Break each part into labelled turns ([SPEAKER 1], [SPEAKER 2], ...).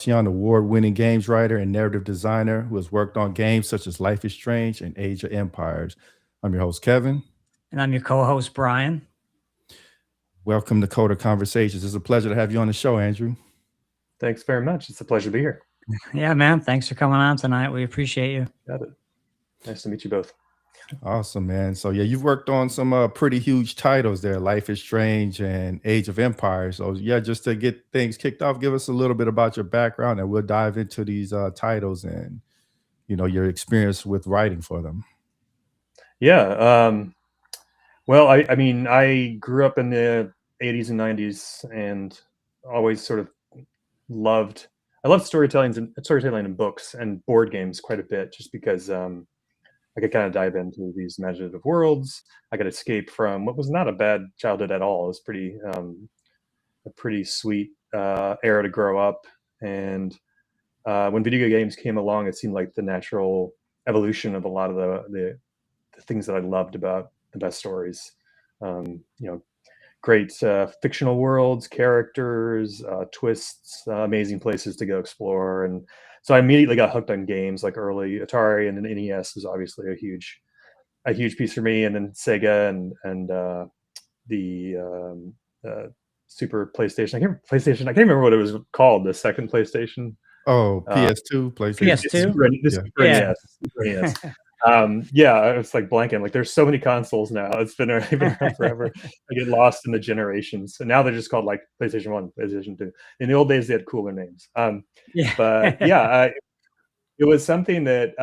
[SPEAKER 1] Auseon award-winning games writer and narrative designer who has worked on games such as Life is Strange and Age of Empires. I'm your host, Kevin.
[SPEAKER 2] And I'm your co-host, Brian.
[SPEAKER 1] Welcome to Coder Conversations. It's a pleasure to have you on the show, Andrew.
[SPEAKER 3] Thanks very much. It's a pleasure to be here.
[SPEAKER 2] Yeah, man. Thanks for coming on tonight. We appreciate you.
[SPEAKER 3] Got it. Nice to meet you both.
[SPEAKER 1] Awesome, man. So yeah, you've worked on some pretty huge titles there, Life is Strange and Age of Empires. So yeah, just to get things kicked off, give us a little bit about your background and we'll dive into these titles and, your experience with writing for them.
[SPEAKER 3] Yeah. Well, I mean, I grew up in the 80s and 90s and always sort of I loved storytelling in books and board games quite a bit, just because I could kind of dive into these imaginative worlds. I could escape from what was not a bad childhood at all. It was a pretty sweet era to grow up. And when video games came along, it seemed like the natural evolution of a lot of the things that I loved about the best stories. Great fictional worlds, characters, twists, amazing places to go explore. And so I immediately got hooked on games like early Atari, and then NES was obviously a huge piece for me. And then Sega and the Super PlayStation. I can't remember what it was called. The second PlayStation.
[SPEAKER 1] Oh, PS2, PlayStation.
[SPEAKER 2] PS2.
[SPEAKER 3] Super NES. Yeah, it's like blanking. Like there's so many consoles now. It's been around forever. I get lost in the generations. So now they're just called like PlayStation 1, PlayStation 2. In the old days, they had cooler names. But yeah, it was something that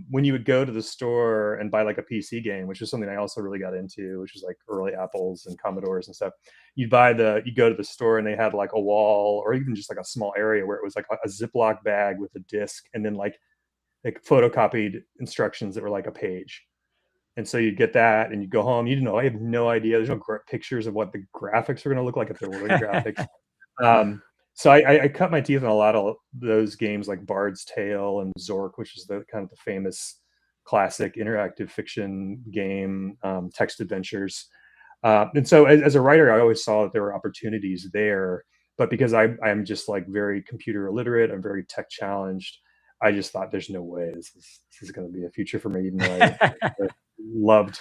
[SPEAKER 3] when you would go to the store and buy like a PC game, which was something I also really got into, which was like early Apples and Commodores and stuff. You go to the store and they had like a wall or even just like a small area where it was like a Ziploc bag with a disc and then like photocopied instructions that were like a page. And so you'd get that and you go home. You know, I have no idea. There's no pictures of what the graphics are going to look like if there were graphics. So I cut my teeth on a lot of those games like Bard's Tale and Zork, which is the kind of the famous classic interactive fiction game, text adventures. And so as a writer, I always saw that there were opportunities there. But because I'm just like very computer illiterate, I'm very tech challenged, I just thought there's no way this is going to be a future for me, even though I loved,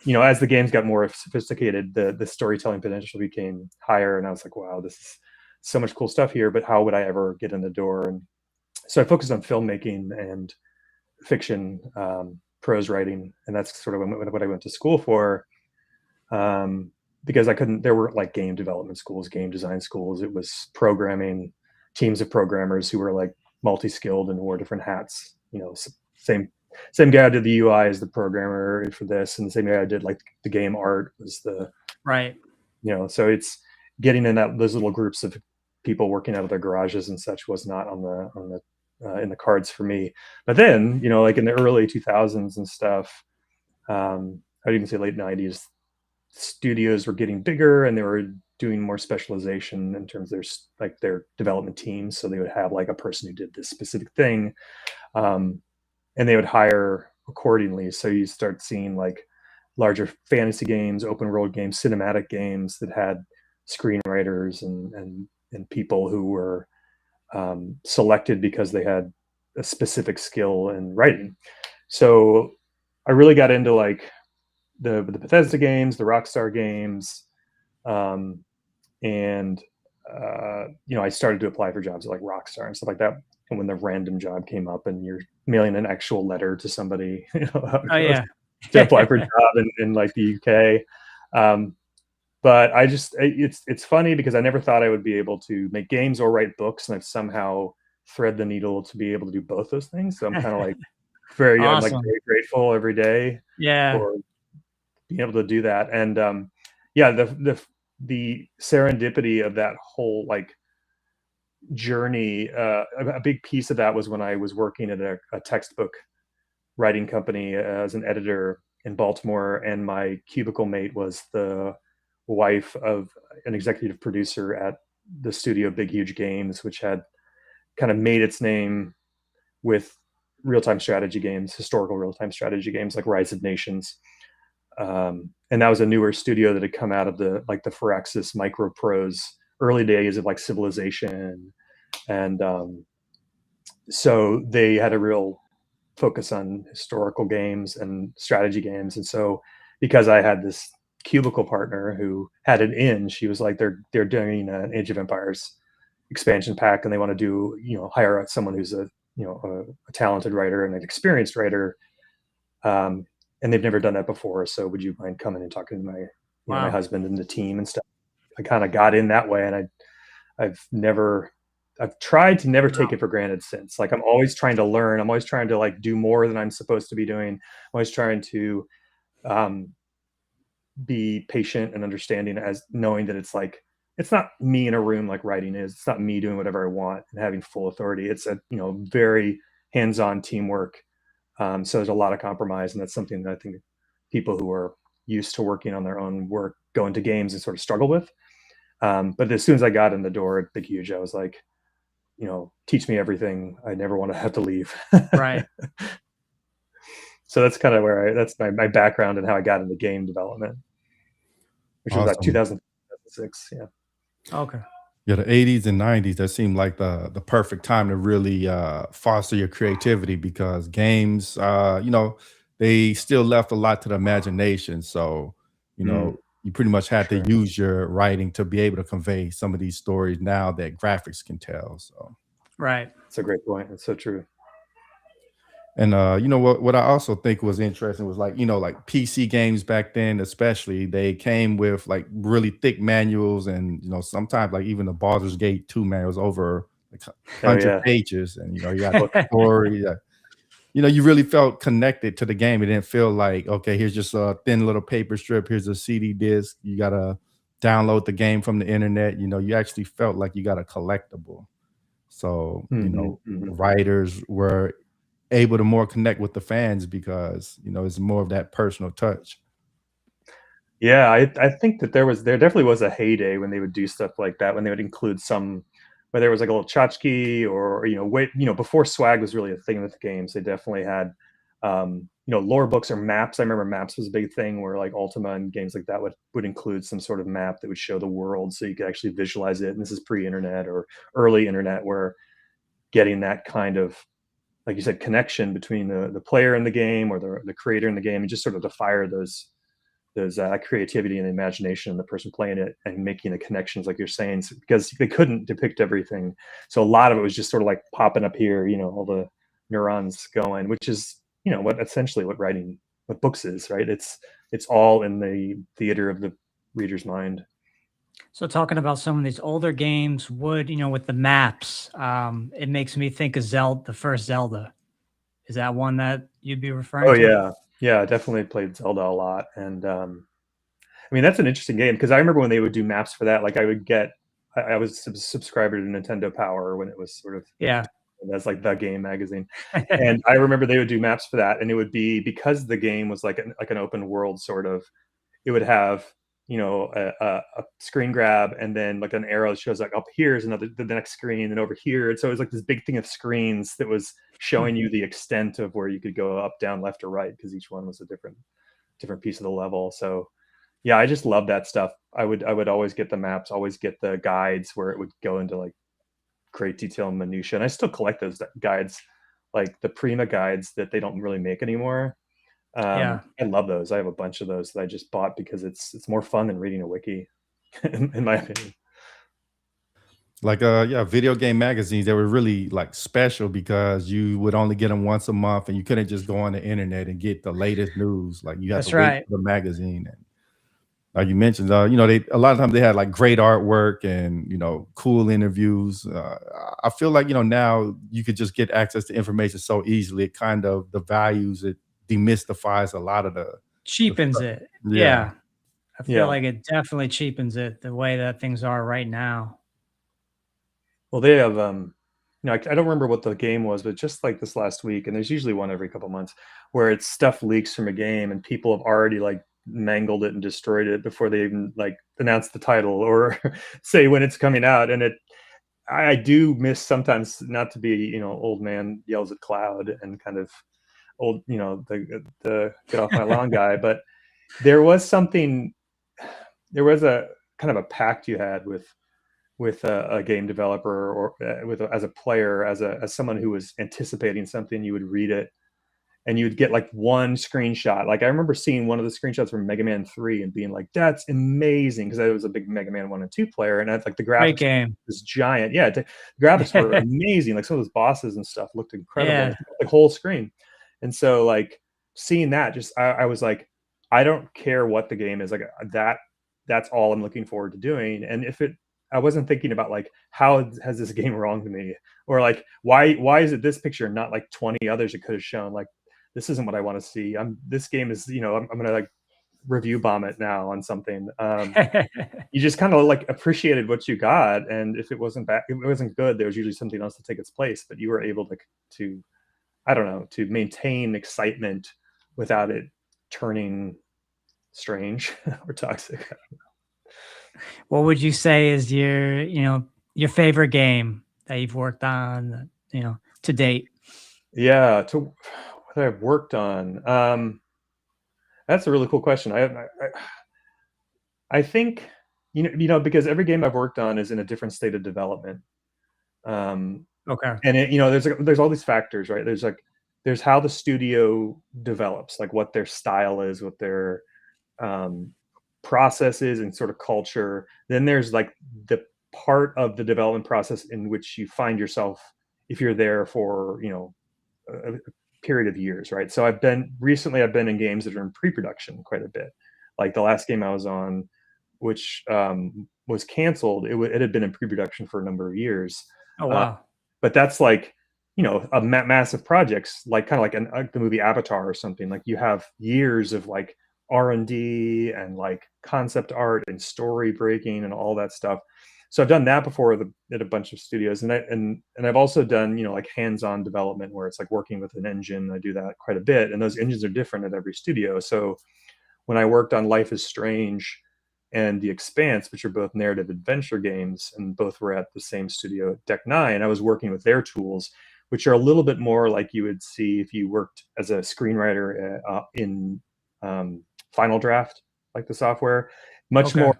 [SPEAKER 3] as the games got more sophisticated, the storytelling potential became higher. And I was like, wow, this is so much cool stuff here, but how would I ever get in the door? And so I focused on filmmaking and fiction, prose writing. And that's sort of what I went to school for. Because there weren't like game development schools, game design schools. It was programming, teams of programmers who were like multi-skilled and wore different hats. Same guy who did the UI as the programmer for this, and the same guy I did like the game art was the
[SPEAKER 2] right.
[SPEAKER 3] So it's getting in those little groups of people working out of their garages and such was not in the cards for me. But then like in the early 2000s and stuff, I'd even say late 90s, studios were getting bigger and they were doing more specialization in terms of their development teams. So they would have like a person who did this specific thing, and they would hire accordingly. So you start seeing like larger fantasy games, open world games, cinematic games that had screenwriters and people who were selected because they had a specific skill in writing. So I really got into like the Bethesda games, the Rockstar games, and I started to apply for jobs at like Rockstar and stuff like that. And when the random job came up and you're mailing an actual letter to somebody, to apply for a job in like the UK. But it's funny because I never thought I would be able to make games or write books, and I've somehow thread the needle to be able to do both those things. So I'm kind of like
[SPEAKER 2] awesome.
[SPEAKER 3] I'm like very grateful every day for being able to do that. And the serendipity of that whole like journey, a big piece of that was when I was working at a textbook writing company as an editor in Baltimore, and my cubicle mate was the wife of an executive producer at the studio Big Huge Games, which had kind of made its name with real-time strategy games, historical real-time strategy games like Rise of Nations. And that was a newer studio that had come out of the Firaxis Microprose early days of like Civilization, And so they had a real focus on historical games and strategy games. And so because I had this cubicle partner who had an in, she was like, they're doing an Age of Empires expansion pack, and they want to do, hire out someone who's a talented writer and an experienced writer, and they've never done that before. So would you mind coming and talking to my my husband and the team and stuff? I kind of got in that way, and I've tried to never take it for granted since. Like, I'm always trying to learn. I'm always trying to like do more than I'm supposed to be doing. I'm always trying to be patient and understanding, as knowing that it's not me in a room like writing is. It's not me doing whatever I want and having full authority. It's a very hands-on teamwork. So there's a lot of compromise, and that's something that I think people who are used to working on their own work go into games and sort of struggle with. But as soon as I got in the door at Big Huge, I was like, teach me everything. I never want to have to leave.
[SPEAKER 2] Right.
[SPEAKER 3] So that's kind of where that's my background and how I got into game development, which was like 2006. Yeah.
[SPEAKER 2] Okay.
[SPEAKER 1] Yeah, the 80s and 90s, that seemed like the perfect time to really foster your creativity, because games, they still left a lot to the imagination. So, you pretty much had to use your writing to be able to convey some of these stories now that graphics can tell. So,
[SPEAKER 2] right.
[SPEAKER 3] That's a great point. It's so true.
[SPEAKER 1] And what I also think was interesting was like PC games back then, especially, they came with like really thick manuals, and sometimes like even the Baldur's Gate 2 manuals over like 100 pages, and you got the story. You really felt connected to the game. It didn't feel like, okay, here's just a thin little paper strip, here's a CD disc, you gotta download the game from the internet. You actually felt like you got a collectible. So writers were able to more connect with the fans because it's more of that personal touch.
[SPEAKER 3] Yeah, I think that there definitely was a heyday when they would do stuff like that, when they would include whether it was like a little tchotchke or before swag was really a thing with the games. They definitely had lore books or maps. I remember maps was a big thing, where like Ultima and games like that would include some sort of map that would show the world so you could actually visualize it. And this is pre-internet or early internet, where getting that kind of, like you said, connection between the player in the game or the creator in the game, and just sort of to fire those creativity and imagination in the person playing it and making the connections, like you're saying, because they couldn't depict everything. So a lot of it was just sort of like popping up here, all the neurons going, which is, what books is, right? It's all in the theater of the reader's mind.
[SPEAKER 2] So talking about some of these older games with the maps, it makes me think of Zelda, the first Zelda. Is that one that you'd be referring to?
[SPEAKER 3] Oh yeah. Yeah, I definitely played Zelda a lot. And that's an interesting game, because I remember when they would do maps for that, like I was a subscriber to Nintendo Power when it was sort of, that's like the game magazine. And I remember they would do maps for that, and it would be, because the game was like an open world sort of, it would have a screen grab, and then like an arrow that shows like up here's the next screen, and over here. And so it was like this big thing of screens that was showing you the extent of where you could go up, down, left, or right, because each one was a different piece of the level. So yeah, I just love that stuff. I would always get the maps, always get the guides where it would go into like great detail and minutia. And I still collect those guides, like the Prima guides that they don't really make anymore. I love those. I have a bunch of those that I just bought because it's more fun than reading a wiki, in my opinion.
[SPEAKER 1] Like video game magazines, they were really like special because you would only get them once a month, and you couldn't just go on the internet and get the latest news. Like, you had to wait for the magazine. And like you mentioned, they a lot of times they had like great artwork and cool interviews. I feel like now you could just get access to information so easily. It kind of it demystifies a lot of
[SPEAKER 2] cheapens it. Yeah. I feel like it definitely cheapens it, the way that things are right now.
[SPEAKER 3] Well, they have I don't remember what the game was, but just like this last week, and there's usually one every couple months, where it's stuff leaks from a game and people have already like mangled it and destroyed it before they even like announce the title or say when it's coming out. And I do miss sometimes, not to be old man yells at cloud and kind of old, the get off my lawn guy, but there was a kind of a pact you had with with a game developer or as a player, as someone who was anticipating something, you would read it and you'd get like one screenshot. Like I remember seeing one of the screenshots from Mega Man 3 and being like, "That's amazing," because I was a big Mega Man 1 and 2 player, and I like the
[SPEAKER 2] Great
[SPEAKER 3] graphics
[SPEAKER 2] game.
[SPEAKER 3] was giant. Yeah, the graphics were amazing. Like some of those bosses and stuff looked incredible.
[SPEAKER 2] Yeah.
[SPEAKER 3] The whole screen. And so like seeing that, just I was like, I don't care what the game is. Like that's all I'm looking forward to doing. And if it I wasn't thinking about like how has this game wronged me, or like why is it this picture and not like 20 others it could have shown. Like this isn't what I want to see. This game is, I'm gonna like review bomb it now on something. You just kind of like appreciated what you got, and if it wasn't good, there was usually something else to take its place. But you were able to I don't know, to maintain excitement without it turning strange or toxic.
[SPEAKER 2] What would you say is your favorite game that you've worked on, to date?
[SPEAKER 3] Yeah, to what I've worked on. That's a really cool question. I think because every game I've worked on is in a different state of development. Um,
[SPEAKER 2] Okay.
[SPEAKER 3] and there's all these factors, right? There's how the studio develops, like what their style is, what their um, process is, and sort of culture. Then there's like the part of the development process in which you find yourself if you're there for a period of years, right? So I've been in games that are in pre-production quite a bit. Like the last game I was on, which was canceled, it had been in pre-production for a number of years.
[SPEAKER 2] Oh,
[SPEAKER 3] Uh,
[SPEAKER 2] wow.
[SPEAKER 3] but that's like a massive projects, like kind of like the movie Avatar or something. Like you have years of like R&D and like concept art and story breaking and all that stuff. So I've done that before at a bunch of studios, and I've also done like hands-on development where it's like working with an engine. I do that quite a bit, and those engines are different at every studio. So when I worked on Life is Strange and The Expanse, which are both narrative adventure games, and both were at the same studio, Deck Nine, I was working with their tools, which are a little bit more like you would see if you worked as a screenwriter in Final Draft, like the software. Much
[SPEAKER 2] Okay.
[SPEAKER 3] more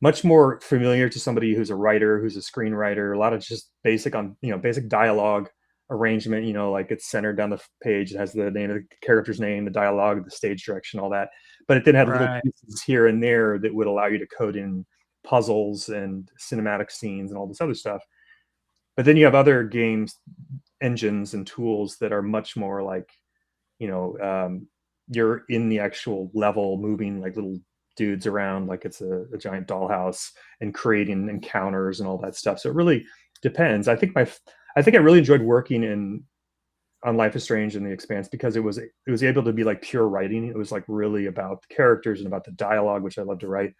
[SPEAKER 3] much more familiar to somebody who's a writer, who's a screenwriter. A lot of just basic dialogue arrangement. Like it's centered down the page. It has the name of the character's name, the dialogue, the stage direction, all that. But it then had little
[SPEAKER 2] Right.
[SPEAKER 3] pieces here and there that would allow you to code in puzzles and cinematic scenes and all this other stuff. But then you have other games engines and tools that are much more like, you're in the actual level, moving like little dudes around like it's a giant dollhouse and creating encounters and all that stuff. So it really depends. I think I really enjoyed working on Life is Strange and The Expanse because it was able to be like pure writing. It was like really about the characters and about the dialogue, which I love to write.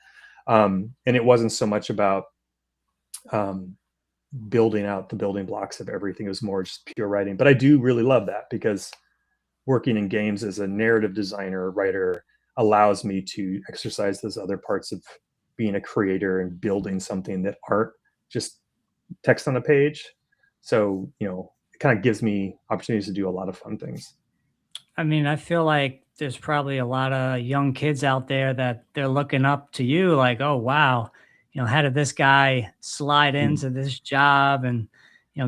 [SPEAKER 3] And it wasn't so much about building out the building blocks of everything. It was more just pure writing. But I do really love that because working in games as a narrative designer, writer, allows me to exercise those other parts of being a creator and building something that aren't just text on a page. So, it kind of gives me opportunities to do a lot of fun things.
[SPEAKER 2] I mean, I feel like there's probably a lot of young kids out there that they're looking up to you like, oh, wow, how did this guy slide
[SPEAKER 3] Mm.
[SPEAKER 2] into this job and,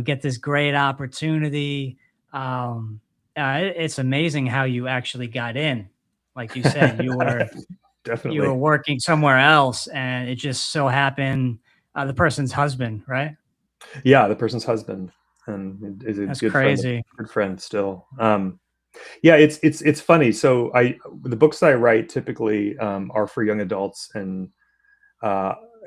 [SPEAKER 2] get this great opportunity? It's amazing how you actually got in. Like you said, you were
[SPEAKER 3] Definitely.
[SPEAKER 2] working somewhere else, and it just so happened the person's husband, right?
[SPEAKER 3] Yeah, the person's husband, and is a
[SPEAKER 2] That's
[SPEAKER 3] good
[SPEAKER 2] crazy.
[SPEAKER 3] friend still. Yeah, it's funny. So the books that I write typically are for young adults and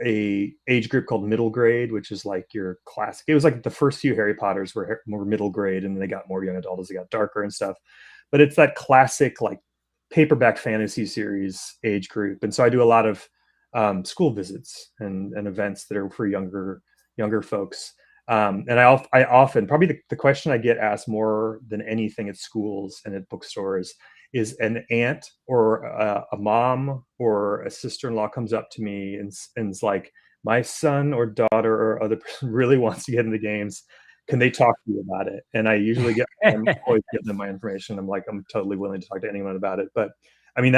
[SPEAKER 3] a age group called middle grade, which is like your classic. It was like the first few Harry Potters were more middle grade, and then they got more young adult as they got darker and stuff. But it's that classic like paperback fantasy series age group, and so I do a lot of school visits and events that are for younger folks. And I often, probably the question I get asked more than anything at schools and at bookstores is an aunt or a mom or a sister-in-law comes up to me and is like, my son or daughter or other person really wants to get into games. Can they talk to you about it? And I usually I'm always give them my information. I'm totally willing to talk to anyone about it. But I mean,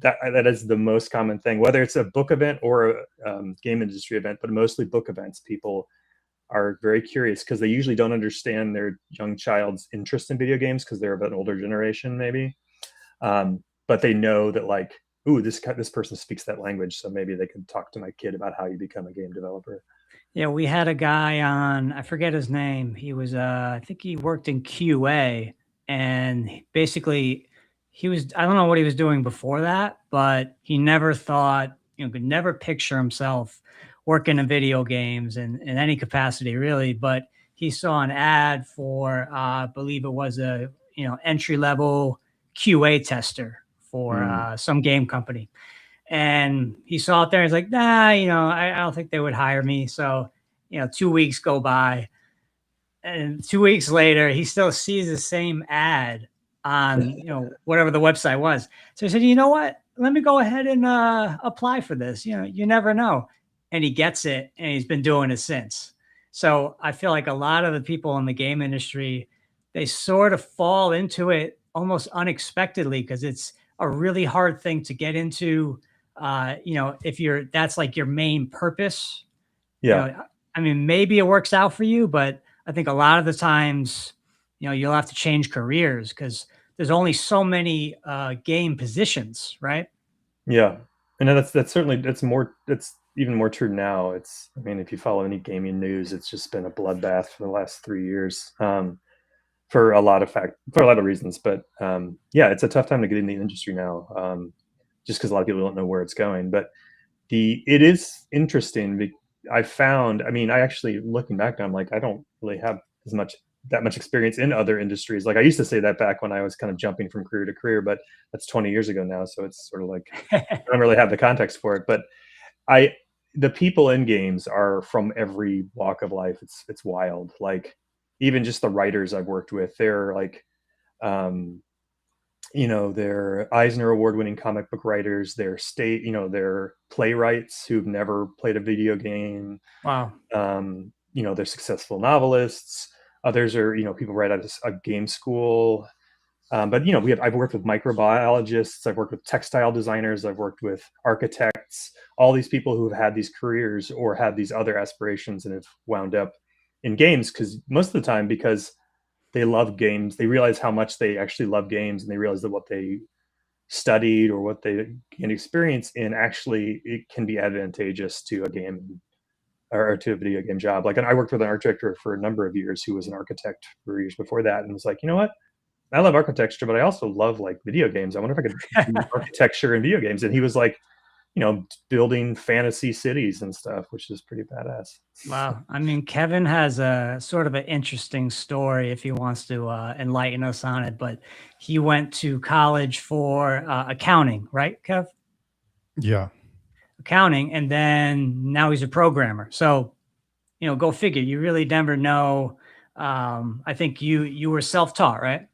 [SPEAKER 3] that is the most common thing, whether it's a book event or a game industry event, but mostly book events. People are very curious because they usually don't understand their young child's interest in video games because they're of an older generation, maybe. But they know that, like, ooh, this person speaks that language, so maybe they could talk to my kid about how you become a game developer.
[SPEAKER 2] Yeah, we had a guy on, I forget his name. He was I think he worked in QA, and basically he was, I don't know what he was doing before that, but he never thought, could never picture himself working in video games in any capacity really, but he saw an ad for I believe it was a, entry level QA tester for some game company. And he saw it there. He's like, nah, I don't think they would hire me. So, 2 weeks go by. And 2 weeks later, he still sees the same ad on, whatever the website was. So he said, you know what? Let me go ahead and apply for this. You never know. And he gets it, and he's been doing it since. So I feel like a lot of the people in the game industry, they sort of fall into it almost unexpectedly because it's a really hard thing to get into. If that's like your main purpose,
[SPEAKER 3] Yeah.
[SPEAKER 2] I mean, maybe it works out for you, but I think a lot of the times, you'll have to change careers because there's only so many game positions, right?
[SPEAKER 3] Yeah, and that's certainly it's even more true now. I mean, if you follow any gaming news, it's just been a bloodbath for the last 3 years, for a lot of reasons. But yeah, it's a tough time to get in the industry now, just because a lot of people don't know where it's going. But it is interesting. I found, I mean, I actually, looking back now, I'm like, I don't really have that much experience in other industries. Like, I used to say that back when I was kind of jumping from career to career, but that's 20 years ago now. So it's sort of like, I don't really have the context for it. But the people in games are from every walk of life. It's wild. Like, even just the writers I've worked with, they're like, they're Eisner Award-winning comic book writers. They're playwrights who've never played a video game.
[SPEAKER 2] Wow.
[SPEAKER 3] They're successful novelists. Others are, people right out of a game school. But I've worked with microbiologists. I've worked with textile designers. I've worked with architects. All these people who have had these careers or had these other aspirations and have wound up in games, because most of the time, because they love games, they realize how much they actually love games, and they realize that what they studied or what they can experience in, actually it can be advantageous to a game or to a video game job. Like, and I worked with an art director for a number of years who was an architect for years before that, and was like, you know what? I love architecture, but I also love, like, video games. I wonder if I could do architecture and video games. And he was like, building fantasy cities and stuff, which is pretty badass.
[SPEAKER 2] Wow. I mean, Kevin has a sort of an interesting story if he wants to enlighten us on it, but he went to college for accounting, right, Kev?
[SPEAKER 1] Yeah.
[SPEAKER 2] Accounting. And then now he's a programmer. So, go figure. You really never know. I think you were self-taught, right?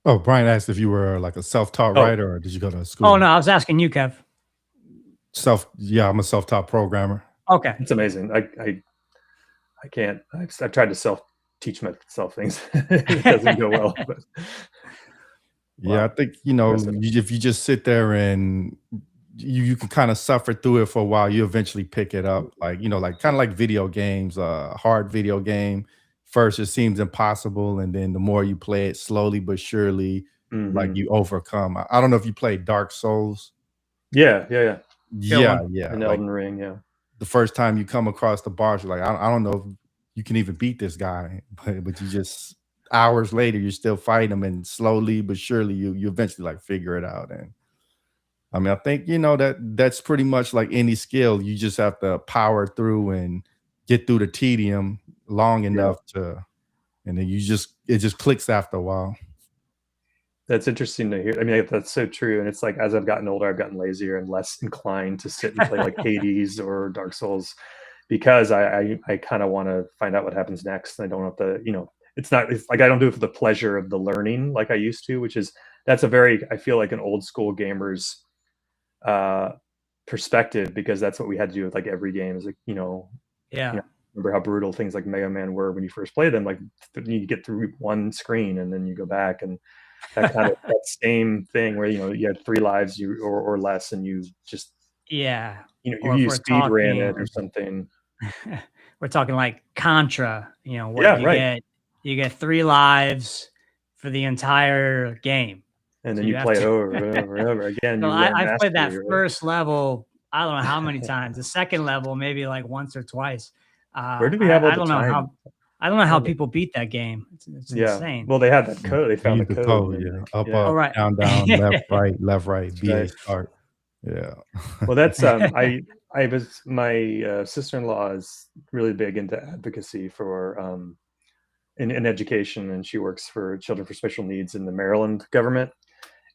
[SPEAKER 1] Oh, Brian asked if you were like a self-taught writer or did you go to school?
[SPEAKER 2] Oh, no, I was asking you, Kev.
[SPEAKER 1] Yeah, I'm a self-taught programmer.
[SPEAKER 2] Okay.
[SPEAKER 3] It's amazing. I can't, I've tried to self-teach myself things. It doesn't go well, but
[SPEAKER 1] yeah, I think, if you just sit there and you can kind of suffer through it for a while, you eventually pick it up. Like, like kind of like video games, hard video game. First, it seems impossible, and then the more you play it, slowly but surely, like, you overcome. I don't know if you played Dark Souls.
[SPEAKER 3] Yeah.
[SPEAKER 1] Yeah.
[SPEAKER 3] And
[SPEAKER 1] Like,
[SPEAKER 3] Elden Ring, yeah.
[SPEAKER 1] the first time you come across the boss, you're like, I don't know if you can even beat this guy, but you just, hours later, you're still fighting him, and slowly but surely, you eventually, like, figure it out. And I mean, I think, that's pretty much like any skill. You just have to power through and get through the tedium long enough and then it just clicks after a while.
[SPEAKER 3] That's interesting to hear. I mean, that's so true. And it's like, as I've gotten older, I've gotten lazier and less inclined to sit and play like Hades or Dark Souls, because I kind of want to find out what happens next. And I don't have to, it's like, I don't do it for the pleasure of the learning like I used to, that's I feel like an old school gamer's perspective, because that's what we had to do with like every game. Is like,
[SPEAKER 2] yeah.
[SPEAKER 3] Remember how brutal things like Mega Man were when you first played them. Like, you get through one screen and then you go back, and that kind of that same thing where you had 3 lives or less, and you just
[SPEAKER 2] Yeah.
[SPEAKER 3] you
[SPEAKER 2] Or if
[SPEAKER 3] you
[SPEAKER 2] we're
[SPEAKER 3] speed ran
[SPEAKER 2] talking
[SPEAKER 3] it or something.
[SPEAKER 2] we're talking like Contra, what
[SPEAKER 3] Yeah, right.
[SPEAKER 2] you get 3 lives for the entire game.
[SPEAKER 3] And
[SPEAKER 2] So
[SPEAKER 3] then
[SPEAKER 2] you
[SPEAKER 3] you
[SPEAKER 2] have
[SPEAKER 3] play it
[SPEAKER 2] to
[SPEAKER 3] over and over and over again.
[SPEAKER 2] So
[SPEAKER 3] You learn
[SPEAKER 2] I've played that
[SPEAKER 3] mastery, right?
[SPEAKER 2] first level, I don't know how many times. The second level, maybe like once or twice.
[SPEAKER 3] Where do we have all
[SPEAKER 2] I
[SPEAKER 3] the
[SPEAKER 2] don't know
[SPEAKER 3] time?
[SPEAKER 2] how people beat that game. It's
[SPEAKER 3] Yeah.
[SPEAKER 2] insane.
[SPEAKER 3] Well, they had that
[SPEAKER 1] Yeah.
[SPEAKER 3] code. They
[SPEAKER 1] You
[SPEAKER 3] found the
[SPEAKER 1] use the
[SPEAKER 3] code, and
[SPEAKER 1] code,
[SPEAKER 3] then
[SPEAKER 1] yeah.
[SPEAKER 3] like,
[SPEAKER 1] Up,
[SPEAKER 3] yeah,
[SPEAKER 2] All
[SPEAKER 1] up,
[SPEAKER 2] right.
[SPEAKER 1] down, left, right,
[SPEAKER 3] that's
[SPEAKER 1] B, A,
[SPEAKER 3] right.
[SPEAKER 1] start. Yeah.
[SPEAKER 3] Well, that's I was my sister-in-law is really big into advocacy for in education, and she works for Children for Special Needs in the Maryland government.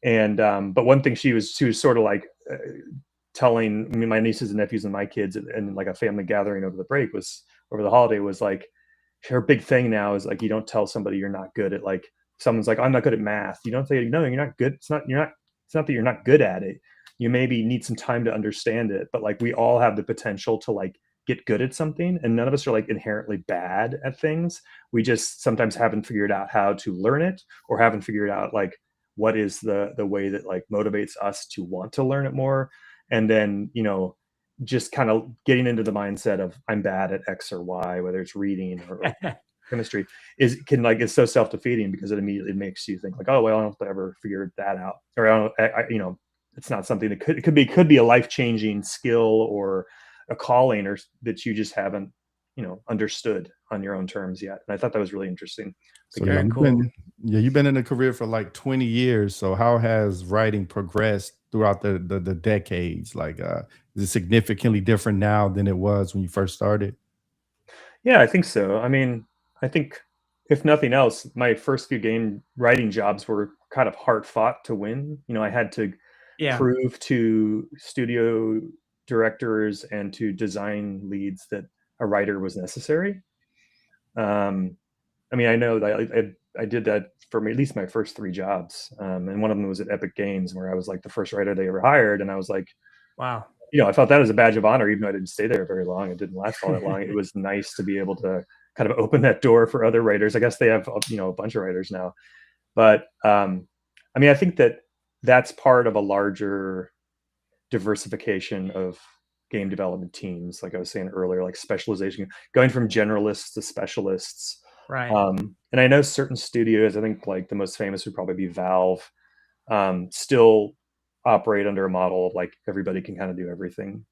[SPEAKER 3] And but one thing she was sort of like telling me, my nieces and nephews and my kids, and like a family gathering over the break was over the holiday was like her big thing now is like you don't tell somebody you're not good at, like someone's like, I'm not good at math. You don't say, no, you're not good. It's not that you're not good at it. You maybe need some time to understand it, but like we all have the potential to like get good at something, and none of us are like inherently bad at things. We just sometimes haven't figured out how to learn it, or haven't figured out like what is the way that like motivates us to want to learn it more. And then just kind of getting into the mindset of I'm bad at X or Y, whether it's reading or chemistry, is so self-defeating, because it immediately makes you think like, oh well, I don't have to ever figure that out, or I don't it's not something that could be a life-changing skill or a calling, or that you just haven't understood on your own terms yet. And I thought that was really interesting to
[SPEAKER 1] So
[SPEAKER 3] get
[SPEAKER 1] yeah,
[SPEAKER 2] Very
[SPEAKER 3] back.
[SPEAKER 2] cool.
[SPEAKER 1] you've been in a career for like 20 years. So how has writing progressed throughout the decades? Like is it significantly different now than it was when you first started?
[SPEAKER 3] Yeah, I think so. I mean, I think if nothing else, my first few game writing jobs were kind of hard fought to win. I had to
[SPEAKER 2] Yeah.
[SPEAKER 3] prove to studio directors and to design leads that a writer was necessary. Um, I mean, I know that I did that for at least my first 3 jobs, and one of them was at Epic Games, where I was like the first writer they ever hired, and I was like,
[SPEAKER 2] Wow.
[SPEAKER 3] I felt that as a badge of honor, even though I didn't stay there very long. It didn't last all that long. It was nice to be able to kind of open that door for other writers. I guess they have, a bunch of writers now. But I mean, I think that that's part of a larger diversification of game development teams. Like I was saying earlier, like specialization, going from generalists to specialists.
[SPEAKER 2] Right.
[SPEAKER 3] And I know certain studios, I think like the most famous would probably be Valve, still operate under a model of like everybody can kind of do everything.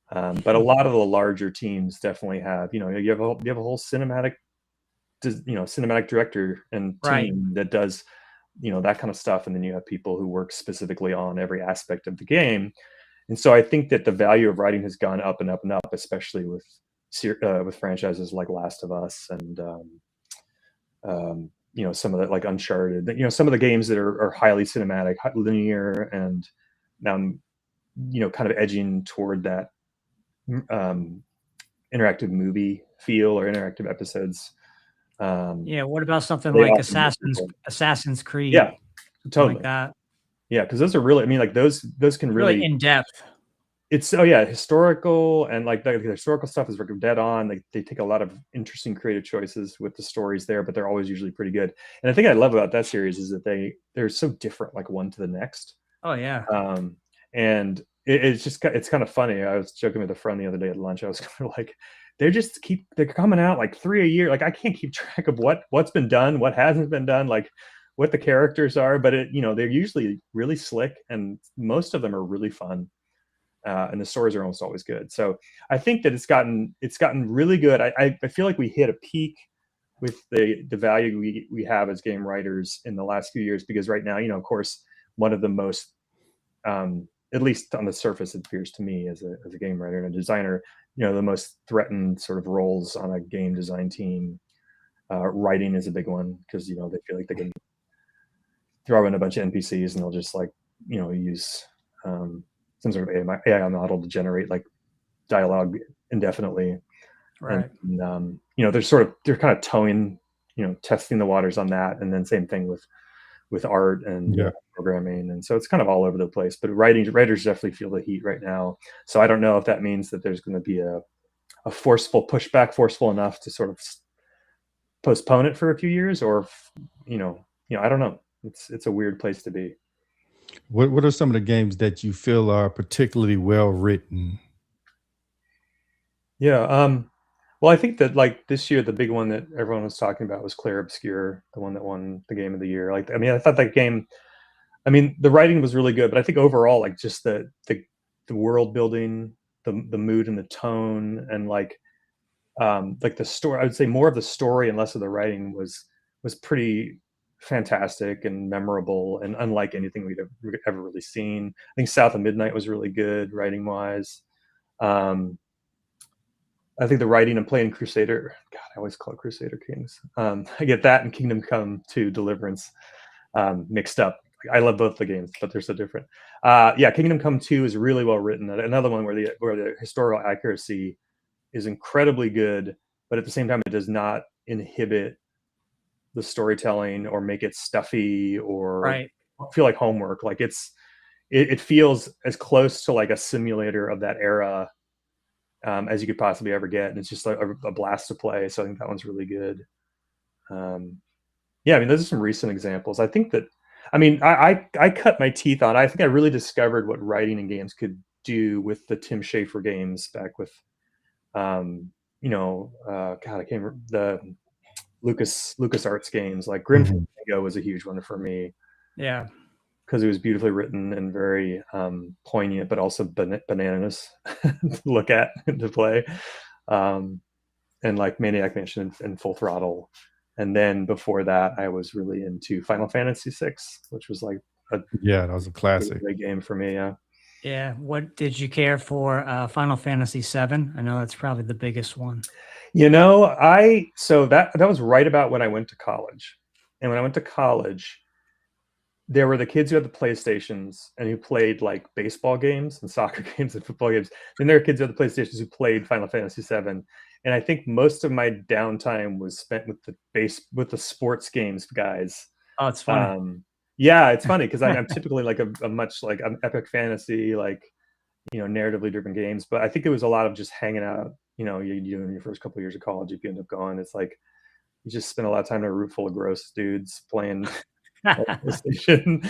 [SPEAKER 3] But a lot of the larger teams definitely have, you have a whole cinematic director and
[SPEAKER 2] Right.
[SPEAKER 3] team that does, that kind of stuff. And then you have people who work specifically on every aspect of the game. And so I think that the value of writing has gone up and up and up, especially with franchises like Last of Us and, some of the like Uncharted, some of the games that are highly cinematic, linear, and kind of edging toward that um, interactive movie feel or interactive episodes.
[SPEAKER 2] Yeah. What about something
[SPEAKER 3] They
[SPEAKER 2] like
[SPEAKER 3] often get people.
[SPEAKER 2] Assassin's
[SPEAKER 3] Yeah,
[SPEAKER 2] Creed, something like
[SPEAKER 3] totally.
[SPEAKER 2] that?
[SPEAKER 3] Yeah, because those are really, I mean, like those can
[SPEAKER 2] Really
[SPEAKER 3] really.
[SPEAKER 2] in depth.
[SPEAKER 3] It's oh yeah, historical, and like the historical stuff is dead on. Like they take a lot of interesting creative choices with the stories there, but they're always usually pretty good. And the thing I love about that series is that they're so different, like one to the next.
[SPEAKER 2] Oh yeah.
[SPEAKER 3] And it's kind of funny. I was joking with a friend the other day at lunch. I was kind of like, they're coming out like 3 a year. Like I can't keep track of what's been done, what hasn't been done, like what the characters are. But they're usually really slick, and most of them are really fun. And the stories are almost always good. So I think that it's gotten really good. I feel like we hit a peak with the value we have as game writers in the last few years, because right now, of course, one of the most at least on the surface, it appears to me as a game writer and a designer, the most threatened sort of roles on a game design team. Writing is a big one, because they feel like they can throw in a bunch of NPCs and they'll just like use some sort of AI model to generate like dialogue indefinitely.
[SPEAKER 2] Right.
[SPEAKER 3] And they're kind of towing, testing the waters on that. And then same thing with art and
[SPEAKER 1] Yeah.
[SPEAKER 3] programming. And so it's kind of all over the place, but writers definitely feel the heat right now. So I don't know if that means that there's going to be a forceful pushback, forceful enough to sort of postpone it for a few years, or I don't know. It's a weird place to be.
[SPEAKER 1] What are some of the games that you feel are particularly well written?
[SPEAKER 3] Yeah. Well, I think that like this year, the big one that everyone was talking about was Clair Obscur, the one that won the game of the year. Like, I mean, I thought that game. I mean, the writing was really good, but I think overall, like, just the world building, the mood and the tone, and like the story. I would say more of the story and less of the writing was pretty fantastic and memorable and unlike anything we'd ever really seen. I think South of Midnight was really good writing wise. Um, I think the writing and playing Crusader. God, I always call it Crusader Kings. I get that and Kingdom Come to Deliverance mixed up. I love both the games, but they're so different. Yeah, Kingdom Come 2 is really well written. Another one where the historical accuracy is incredibly good, but at the same time, it does not inhibit the storytelling or make it stuffy or
[SPEAKER 2] Right.
[SPEAKER 3] feel like homework. Like it feels as close to like a simulator of that era as you could possibly ever get, and it's just like a blast to play. So I think that one's really good. Yeah, I mean, those are some recent examples. I think that, I mean, I cut my teeth on. I think I really discovered what writing in games could do with the Tim Schafer games back with, God, I can't remember the Lucas Arts games. Like Grim
[SPEAKER 1] Mhm.
[SPEAKER 3] Fandango was a huge one for me
[SPEAKER 2] Yeah.
[SPEAKER 3] because it was beautifully written and very poignant, but also bananas to look at and to play. And like Maniac Mansion and Full Throttle. And then before that, I was really into Final Fantasy VI, which was like a
[SPEAKER 1] Yeah, that was a classic.
[SPEAKER 3] big game for me. Yeah.
[SPEAKER 2] Yeah. What did you care for Final Fantasy VII? I know that's probably the biggest one.
[SPEAKER 3] You know, so that was right about when I went to college. And when I went to college, there were the kids who had the PlayStations and who played like baseball games and soccer games and football games. Then there were kids who had the PlayStations who played Final Fantasy VII. And I think most of my downtime was spent with the sports games guys.
[SPEAKER 2] Oh, it's funny.
[SPEAKER 3] Yeah, it's funny because I'm typically like a much like an epic fantasy, like, narratively driven games. But I think it was a lot of just hanging out. You do in your first couple of years of college, if you end up going, it's like you just spend a lot of time in a room full of gross dudes playing PlayStation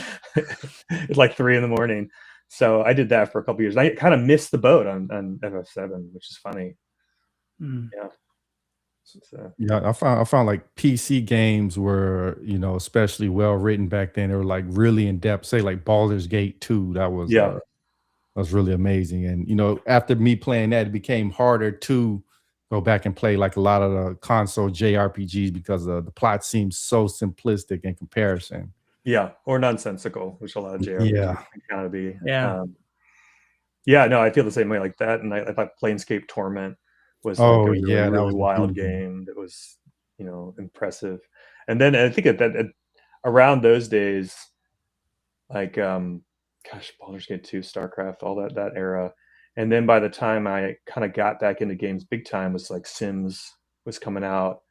[SPEAKER 3] at like 3 a.m. So I did that for a couple years. I kind of missed the boat on FF7, which is funny.
[SPEAKER 2] Mm.
[SPEAKER 3] Yeah.
[SPEAKER 1] Yeah, I found like PC games were, especially well written back then. They were like really in depth. Say like Baldur's Gate 2,
[SPEAKER 3] Yeah.
[SPEAKER 1] that was really amazing. And after me playing that, it became harder to go back and play like a lot of the console JRPGs because the plot seems so simplistic in comparison.
[SPEAKER 3] Yeah, or nonsensical, which a lot of JRPGs
[SPEAKER 1] Yeah.
[SPEAKER 3] can kind of be.
[SPEAKER 2] Yeah.
[SPEAKER 3] Yeah, no, I feel the same way like that. And I thought Planescape Torment was like
[SPEAKER 1] Oh
[SPEAKER 3] a really,
[SPEAKER 1] yeah, that
[SPEAKER 3] really
[SPEAKER 1] was a
[SPEAKER 3] wild
[SPEAKER 1] beautiful.
[SPEAKER 3] game that was, impressive. And then I think around those days, like gosh, Baldur's Gate 2, StarCraft, all that era. And then by the time I kind of got back into games big time was like Sims was coming out.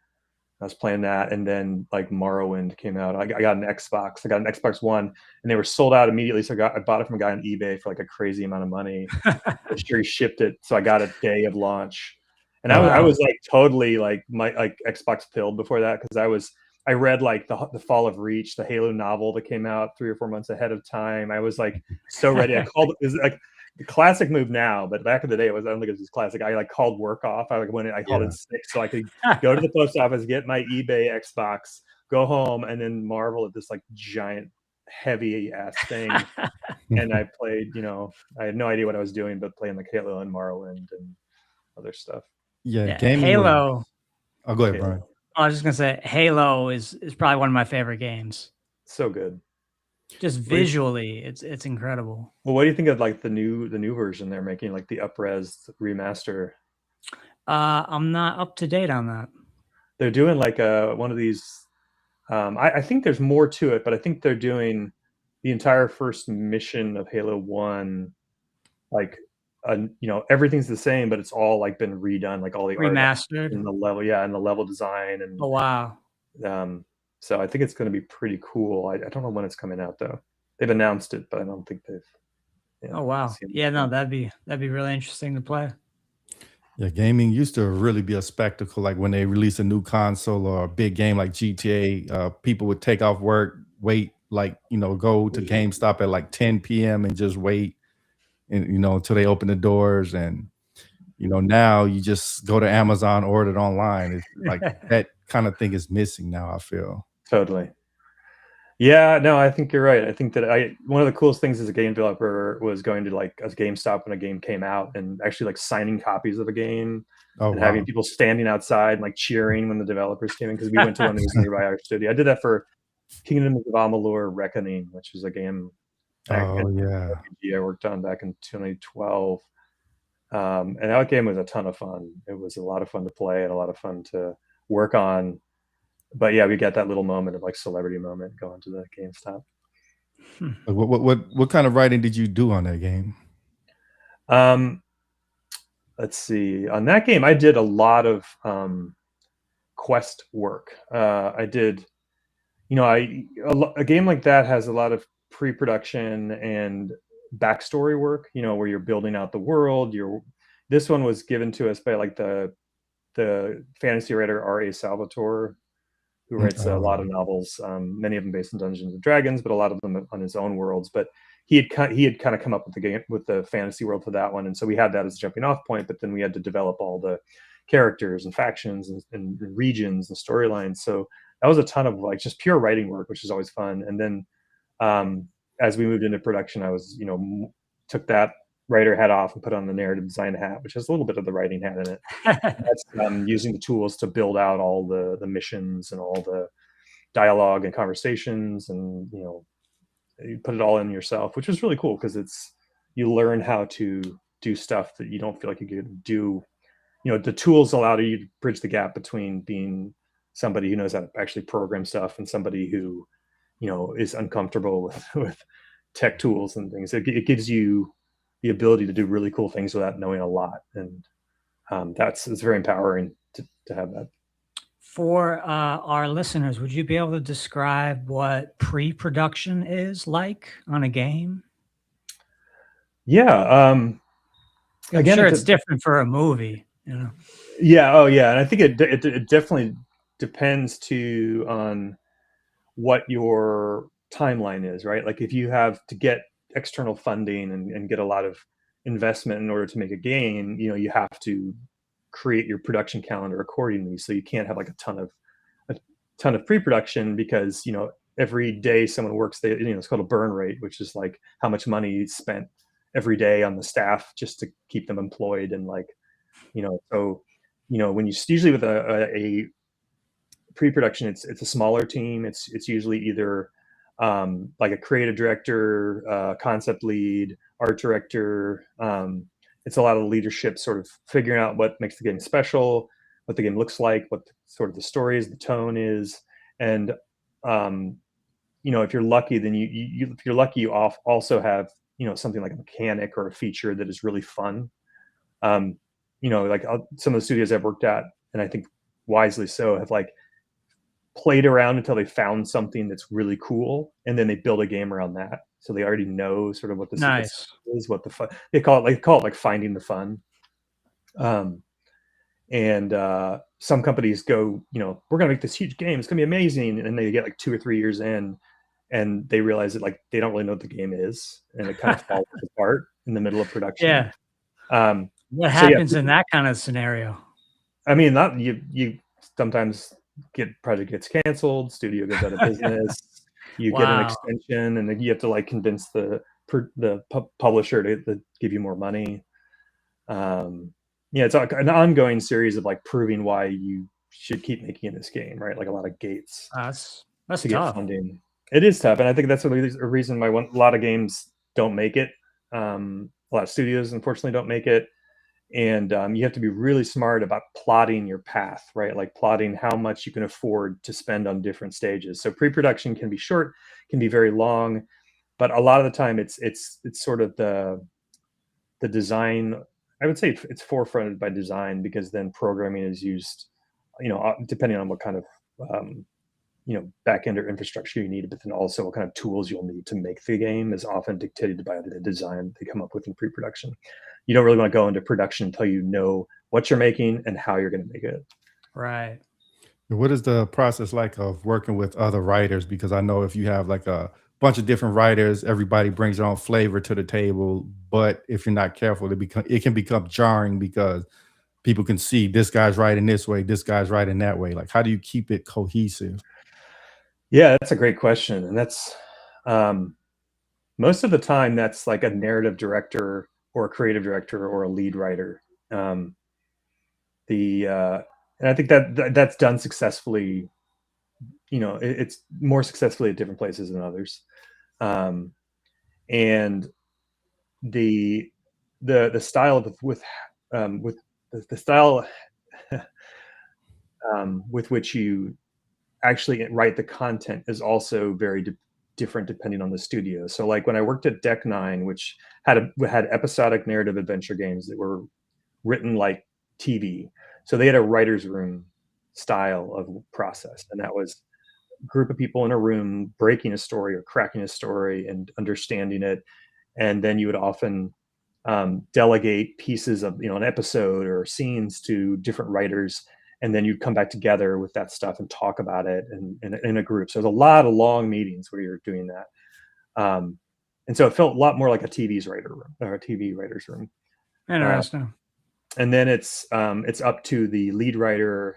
[SPEAKER 3] I was playing that, and then like Morrowind came out. I got an Xbox. I got an Xbox One, and they were sold out immediately. So I bought it from a guy on eBay for like a crazy amount of money. I'm sure he shipped it, so I got it day of launch. And I
[SPEAKER 2] Wow.
[SPEAKER 3] was like totally like my like Xbox pilled before that because I read like the Fall of Reach, the Halo novel that came out 3 or 4 months ahead of time. I was like so ready. I called it was like the classic move now, but back in the day, I don't think it was classic. I like called work off. I called
[SPEAKER 1] Yeah.
[SPEAKER 3] in sick so I could go to the post office, get my eBay Xbox, go home, and then marvel at this like giant, heavy ass thing. And I played, I had no idea what I was doing, but playing like Halo and Morrowind and other stuff.
[SPEAKER 1] Yeah,
[SPEAKER 2] Yeah.
[SPEAKER 1] gaming was.
[SPEAKER 2] Halo.
[SPEAKER 1] Oh, go ahead,
[SPEAKER 3] Halo.
[SPEAKER 1] Brian.
[SPEAKER 2] I was just gonna say Halo is probably one of my favorite games.
[SPEAKER 3] So good.
[SPEAKER 2] Just visually, it's incredible.
[SPEAKER 3] Well, what do you think of like the new version they're making, like the up-res remaster?
[SPEAKER 2] I'm not up to date on that.
[SPEAKER 3] They're doing like one of these. I think there's more to it, but I think they're doing the entire first mission of Halo 1, like everything's the same, but it's all like been redone, like all the art
[SPEAKER 2] Remastered.
[SPEAKER 3] and the level, and the level design, and
[SPEAKER 2] Oh wow.
[SPEAKER 3] so I think it's going to be pretty cool. I don't know when it's coming out though. They've announced it, but I don't think they've.
[SPEAKER 2] Oh wow. Yeah, no, that'd be really interesting to play.
[SPEAKER 1] Yeah, gaming used to really be a spectacle. Like when they release a new console or a big game like GTA, people would take off work, wait like, go to GameStop at like 10 p.m. and just wait and until they open the doors. And now you just go to Amazon, order it online. It's like that kind of thing is missing now, I feel.
[SPEAKER 3] Totally. Yeah, no, I think you're right. I think that one of the coolest things as a game developer was going to like a GameStop when a game came out and actually like signing copies of a game
[SPEAKER 1] Oh,
[SPEAKER 3] and
[SPEAKER 1] wow.
[SPEAKER 3] having people standing outside and like cheering when the developers came in, because we went to one that was nearby our studio. I did that for Kingdoms of Amalur: Reckoning, which is a game
[SPEAKER 1] Oh,
[SPEAKER 3] and
[SPEAKER 1] yeah.
[SPEAKER 3] RPG I worked on back in 2012. And that game was a ton of fun. It was a lot of fun to play and a lot of fun to work on. But yeah, we got that little moment of like celebrity moment going to the GameStop.
[SPEAKER 1] Like, what kind of writing did you do on that game?
[SPEAKER 3] Let's see. On that game, I did a lot of quest work. I did, a game like that has a lot of pre-production and backstory work. Where you're building out the world. This one was given to us by like the fantasy writer R.A. Salvatore, who writes a lot of novels, many of them based on Dungeons and Dragons, but a lot of them on his own worlds. But he had kind of come up with the fantasy world for that one, and so we had that as a jumping off point. But then we had to develop all the characters and factions and regions and storylines. So that was a ton of like just pure writing work, which is always fun. And then as we moved into production, I was took that writer hat off and put on the narrative design hat, which has a little bit of the writing hat in it. That's using the tools to build out all the missions and all the dialogue and conversations, and you put it all in yourself, which was really cool because you learn how to do stuff that you don't feel like you could do. The tools allow you to bridge the gap between being somebody who knows how to actually program stuff and somebody who is uncomfortable with tech tools and things. It gives you the ability to do really cool things without knowing a lot, and it's very empowering to have that.
[SPEAKER 2] For our listeners, would you be able to describe what pre-production is like on a game?
[SPEAKER 3] Yeah.
[SPEAKER 2] Again, sure, it's different for a movie.
[SPEAKER 3] Yeah. Oh, yeah. And I think it definitely depends on what your timeline is, right? Like if you have to get external funding and get a lot of investment in order to make a game, you have to create your production calendar accordingly. So you can't have like a ton of pre-production because every day someone works, it's called a burn rate, which is like how much money is spent every day on the staff just to keep them employed. And like so when you usually with a pre-production, it's a smaller team. It's usually either like a creative director, concept lead, art director. It's a lot of leadership, sort of figuring out what makes the game special, what the game looks like, what sort of the story is, the tone is, and if you're lucky, then if you're lucky, you also have something like a mechanic or a feature that is really fun. Like some of the studios I've worked at, and I think wisely so, have like played around until they found something that's really cool, and then they build a game around that. So they already know sort of what the
[SPEAKER 2] nice
[SPEAKER 3] is, what the fun. They call it like finding the fun. And some companies go, we're gonna make this huge game. It's gonna be amazing, and they get like 2 or 3 years in, and they realize that like they don't really know what the game is, and it kind of falls apart in the middle of production.
[SPEAKER 2] Yeah. What happens in that kind of scenario?
[SPEAKER 3] I mean, not you sometimes project gets canceled, studio goes out of business, you get an extension, and then you have to like convince the publisher to give you more money. It's like an ongoing series of like proving why you should keep making this game, right? Like a lot of gates.
[SPEAKER 2] That's
[SPEAKER 3] to
[SPEAKER 2] tough.
[SPEAKER 3] Get funding. It is tough, and I think that's a reason why a lot of games don't make it. A lot of studios, unfortunately, don't make it. And you have to be really smart about plotting your path, right? Like plotting how much you can afford to spend on different stages. So pre-production can be short, can be very long, but a lot of the time it's sort of the design. I would say it's forefronted by design, because then programming is used, depending on what kind of back end or infrastructure you need, but then also what kind of tools you'll need to make the game is often dictated by the design they come up with in pre-production. You don't really want to go into production until you know what you're making and how you're going to make it.
[SPEAKER 2] Right.
[SPEAKER 1] What is the process like of working with other writers? Because I know if you have like a bunch of different writers, everybody brings their own flavor to the table. But if you're not careful, it can become jarring because people can see this guy's writing this way, this guy's writing that way. Like, how do you keep it cohesive?
[SPEAKER 3] Yeah, that's a great question, and that's um, most of the time that's like a narrative director or a creative director or a lead writer. Um, the and I think that's done successfully. It's more successfully at different places than others. Um, and the the style with the style with which you actually write the content is also very different depending on the studio. So like when I worked at Deck Nine, which had episodic narrative adventure games that were written like TV, so they had a writer's room style of process, and that was a group of people in a room breaking a story or cracking a story and understanding it, and then you would often delegate pieces of an episode or scenes to different writers, and then you'd come back together with that stuff and talk about it in a group. So there's a lot of long meetings where you're doing that, and so it felt a lot more like a TV's writer room or a TV writer's room. Uh,
[SPEAKER 2] Interesting.
[SPEAKER 3] and then it's up to the lead writer,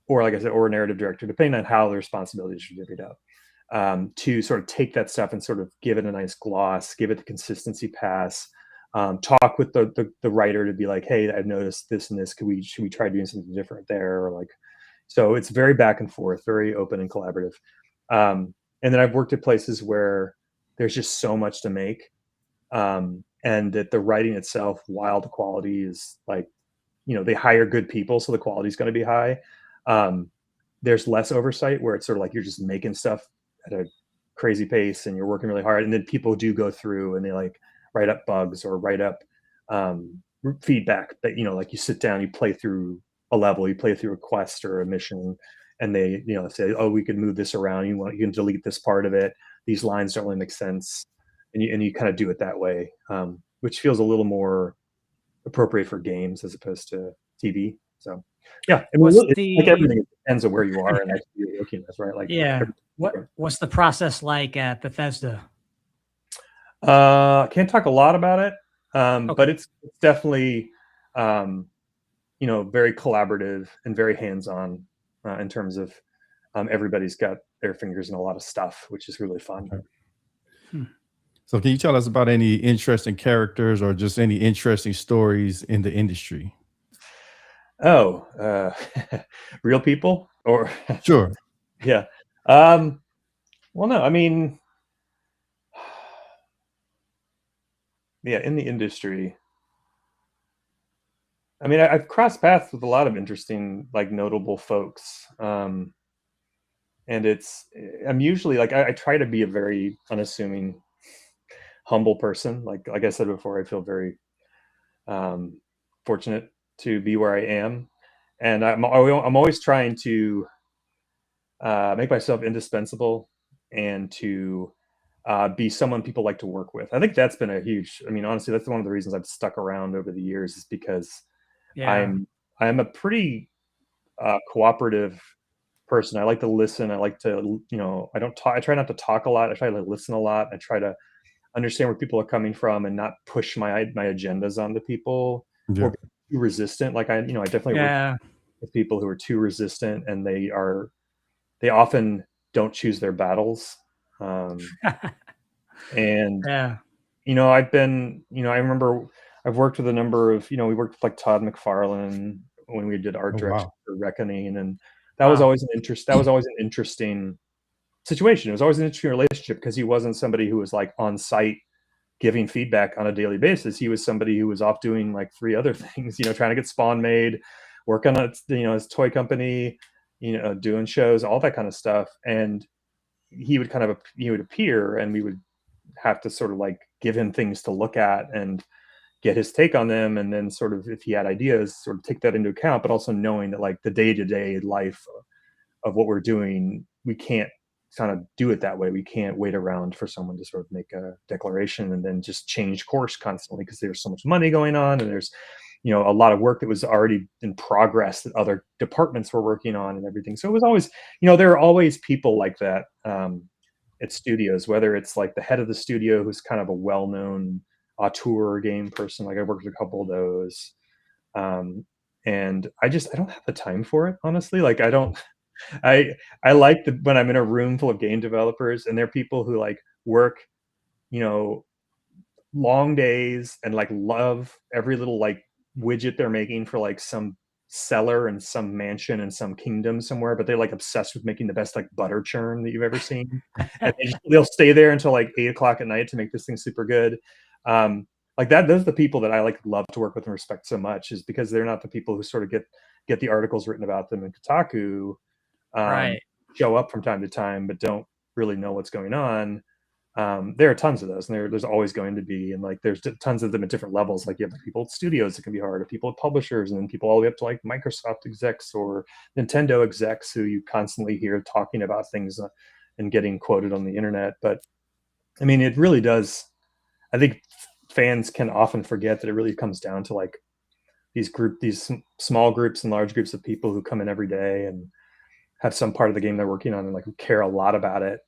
[SPEAKER 3] or like I said, or a narrative director, depending on how the responsibilities are divvied up, to sort of take that stuff and sort of give it a nice gloss, give it the consistency pass, talk with the writer to be like, hey, I've noticed this and this. Should we try doing something different there? Or like, so it's very back and forth, very open and collaborative. And then I've worked at places where there's just so much to make, and that the writing itself, while the quality is like, they hire good people, so the quality is going to be high. Um, there's less oversight where it's sort of like you're just making stuff at a crazy pace and you're working really hard, and then people do go through and they like write up bugs or write up feedback that like you sit down, you play through a level, you play through a quest or a mission, and they say, oh, we could move this around, you can delete this part of it, these lines don't really make sense, and you kind of do it that way, which feels a little more appropriate for games as opposed to TV. So yeah, I mean,
[SPEAKER 2] What's
[SPEAKER 3] it's like
[SPEAKER 2] the
[SPEAKER 3] everything, it depends on where you are and like who you're looking at, right? Like
[SPEAKER 2] yeah?
[SPEAKER 3] different.
[SPEAKER 2] What's the process like at Bethesda?
[SPEAKER 3] Can't talk a lot about it, but
[SPEAKER 2] Okay.
[SPEAKER 3] it's definitely very collaborative and very hands-on, in terms of everybody's got their fingers in a lot of stuff, which is really fun.
[SPEAKER 1] Okay.
[SPEAKER 2] Hmm.
[SPEAKER 1] So, can you tell us about any interesting characters or just any interesting stories in the industry?
[SPEAKER 3] Oh, real people or
[SPEAKER 1] Sure.
[SPEAKER 3] yeah. Um, well, no, I mean, yeah, in the industry, I mean, I've crossed paths with a lot of interesting, like notable folks. And I'm usually like, I try to be a very unassuming, humble person. Like I said before, I feel very um, fortunate to be where I am. And I'm always trying to make myself indispensable and to be someone people like to work with. I think that's been a huge, I mean, honestly, that's one of the reasons I've stuck around over the years, is because
[SPEAKER 2] Yeah.
[SPEAKER 3] I'm a pretty cooperative person. I like to listen. I like to, I don't talk. I try not to talk a lot. I try to listen a lot. I try to understand where people are coming from and not push my agendas onto people or
[SPEAKER 1] Yeah.
[SPEAKER 3] be too resistant. Like I definitely work
[SPEAKER 2] Yeah.
[SPEAKER 3] with people who are too resistant, and they often don't choose their battles. And
[SPEAKER 2] Yeah.
[SPEAKER 3] I remember I've worked with a number of, we worked with like Todd McFarlane when we did art
[SPEAKER 1] Oh,
[SPEAKER 3] direction
[SPEAKER 1] wow.
[SPEAKER 3] for Reckoning, and
[SPEAKER 2] Wow.
[SPEAKER 3] that was always an interesting situation. It was always an interesting relationship because he wasn't somebody who was like on site giving feedback on a daily basis. He was somebody who was off doing like three other things, trying to get Spawn made, work on his toy company, doing shows, all that kind of stuff. And he would appear, and we would have to sort of like give him things to look at and get his take on them, and then sort of, if he had ideas, sort of take that into account, but also knowing that like the day-to-day life of what we're doing, we can't kind of do it that way. We can't wait around for someone to sort of make a declaration and then just change course constantly, because there's so much money going on, and there's you know, a lot of work that was already in progress that other departments were working on and everything. So it was always, you know, there are always people like that at studios, whether it's like the head of the studio who's kind of a well-known auteur game person. Like I worked with a couple of those. And I don't have the time for it, honestly. Like I don't, I like when I'm in a room full of game developers and they're people who like work, you know, long days and like love every little like widget they're making for like some seller and some mansion and some kingdom somewhere, but they're like obsessed with making the best like butter churn that you've ever seen. And they'll stay there until like 8 o'clock at night to make this thing super good. Like that, those are the people that I like love to work with and respect so much, is because they're not the people who sort of get the articles written about them in Kotaku,
[SPEAKER 2] Right.
[SPEAKER 3] show up from time to time, but don't really know what's going on. There are tons of those, and there's always going to be, and like there's tons of them at different levels. Like you have people at studios that can be hard, or people at publishers, and then people all the way up to like Microsoft execs or Nintendo execs who you constantly hear talking about things and getting quoted on the internet. But I mean, it really does. I think fans can often forget that it really comes down to like these small groups and large groups of people who come in every day and have some part of the game they're working on and like care a lot about it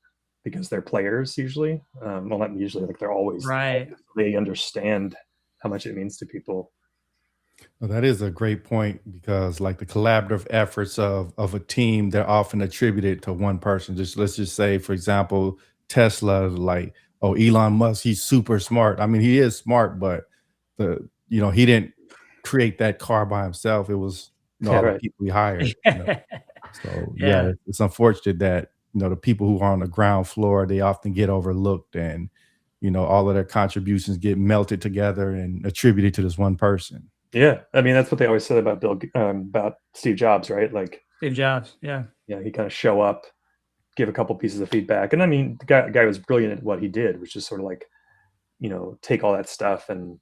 [SPEAKER 3] because they're players usually. Well, not usually, like they're always
[SPEAKER 2] Right.
[SPEAKER 3] They understand how much it means to people.
[SPEAKER 1] Well, that is a great point because like the collaborative efforts of a team, they're often attributed to one person. Just let's just say, for example, Tesla, like, oh, Elon Musk, he's super smart. I mean, he is smart, but he didn't create that car by himself. It was
[SPEAKER 3] Yeah,
[SPEAKER 1] all the
[SPEAKER 3] right.
[SPEAKER 1] people he hired. So yeah,
[SPEAKER 2] Yeah.
[SPEAKER 1] it's unfortunate that the people who are on the ground floor, they often get overlooked, and all of their contributions get melted together and attributed to this one person.
[SPEAKER 3] Yeah, I mean that's what they always said about about Steve Jobs, right? Like
[SPEAKER 2] Steve Jobs. Yeah.
[SPEAKER 3] he kind of show up, give a couple pieces of feedback, and I mean the guy was brilliant at what he did, which is sort of like take all that stuff and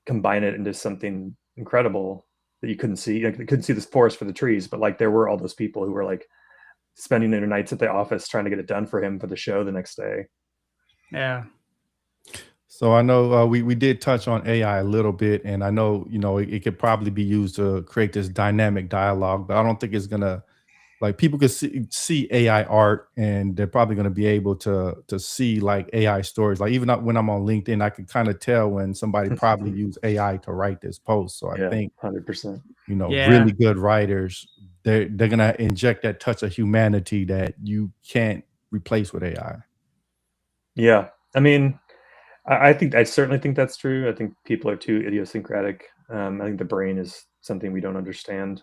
[SPEAKER 3] combine it into something incredible that you couldn't see. Like, you couldn't see this forest for the trees, but like there were all those people who were like spending their nights at the office trying to get it done for him for the show the next day.
[SPEAKER 2] Yeah.
[SPEAKER 1] So I know we did touch on AI a little bit, and I know it could probably be used to create this dynamic dialogue, but I don't think it's gonna like people could see AI art, and they're probably gonna be able to see like AI stories. Like even when I'm on LinkedIn, I can kind of tell when somebody probably used AI to write this post. So I
[SPEAKER 3] Yeah,
[SPEAKER 1] think
[SPEAKER 3] 100%.
[SPEAKER 2] Yeah.
[SPEAKER 1] really good writers, they're gonna inject that touch of humanity that you can't replace with AI.
[SPEAKER 3] Yeah, I mean, I certainly think that's true. I think people are too idiosyncratic. I think the brain is something we don't understand.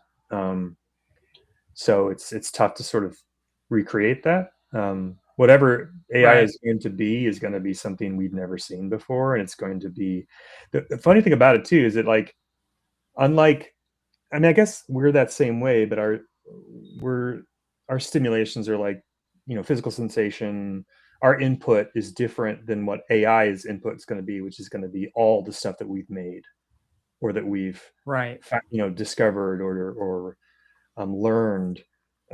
[SPEAKER 3] So it's tough to sort of recreate that. Whatever AI
[SPEAKER 2] Right.
[SPEAKER 3] is going to be something we've never seen before, and it's going to be. The funny thing about it too is that like, unlike, I mean, I guess we're that same way, but our stimulations are like, physical sensation. Our input is different than what AI's input is going to be, which is going to be all the stuff that we've made or that we've
[SPEAKER 2] Right.
[SPEAKER 3] discovered or learned.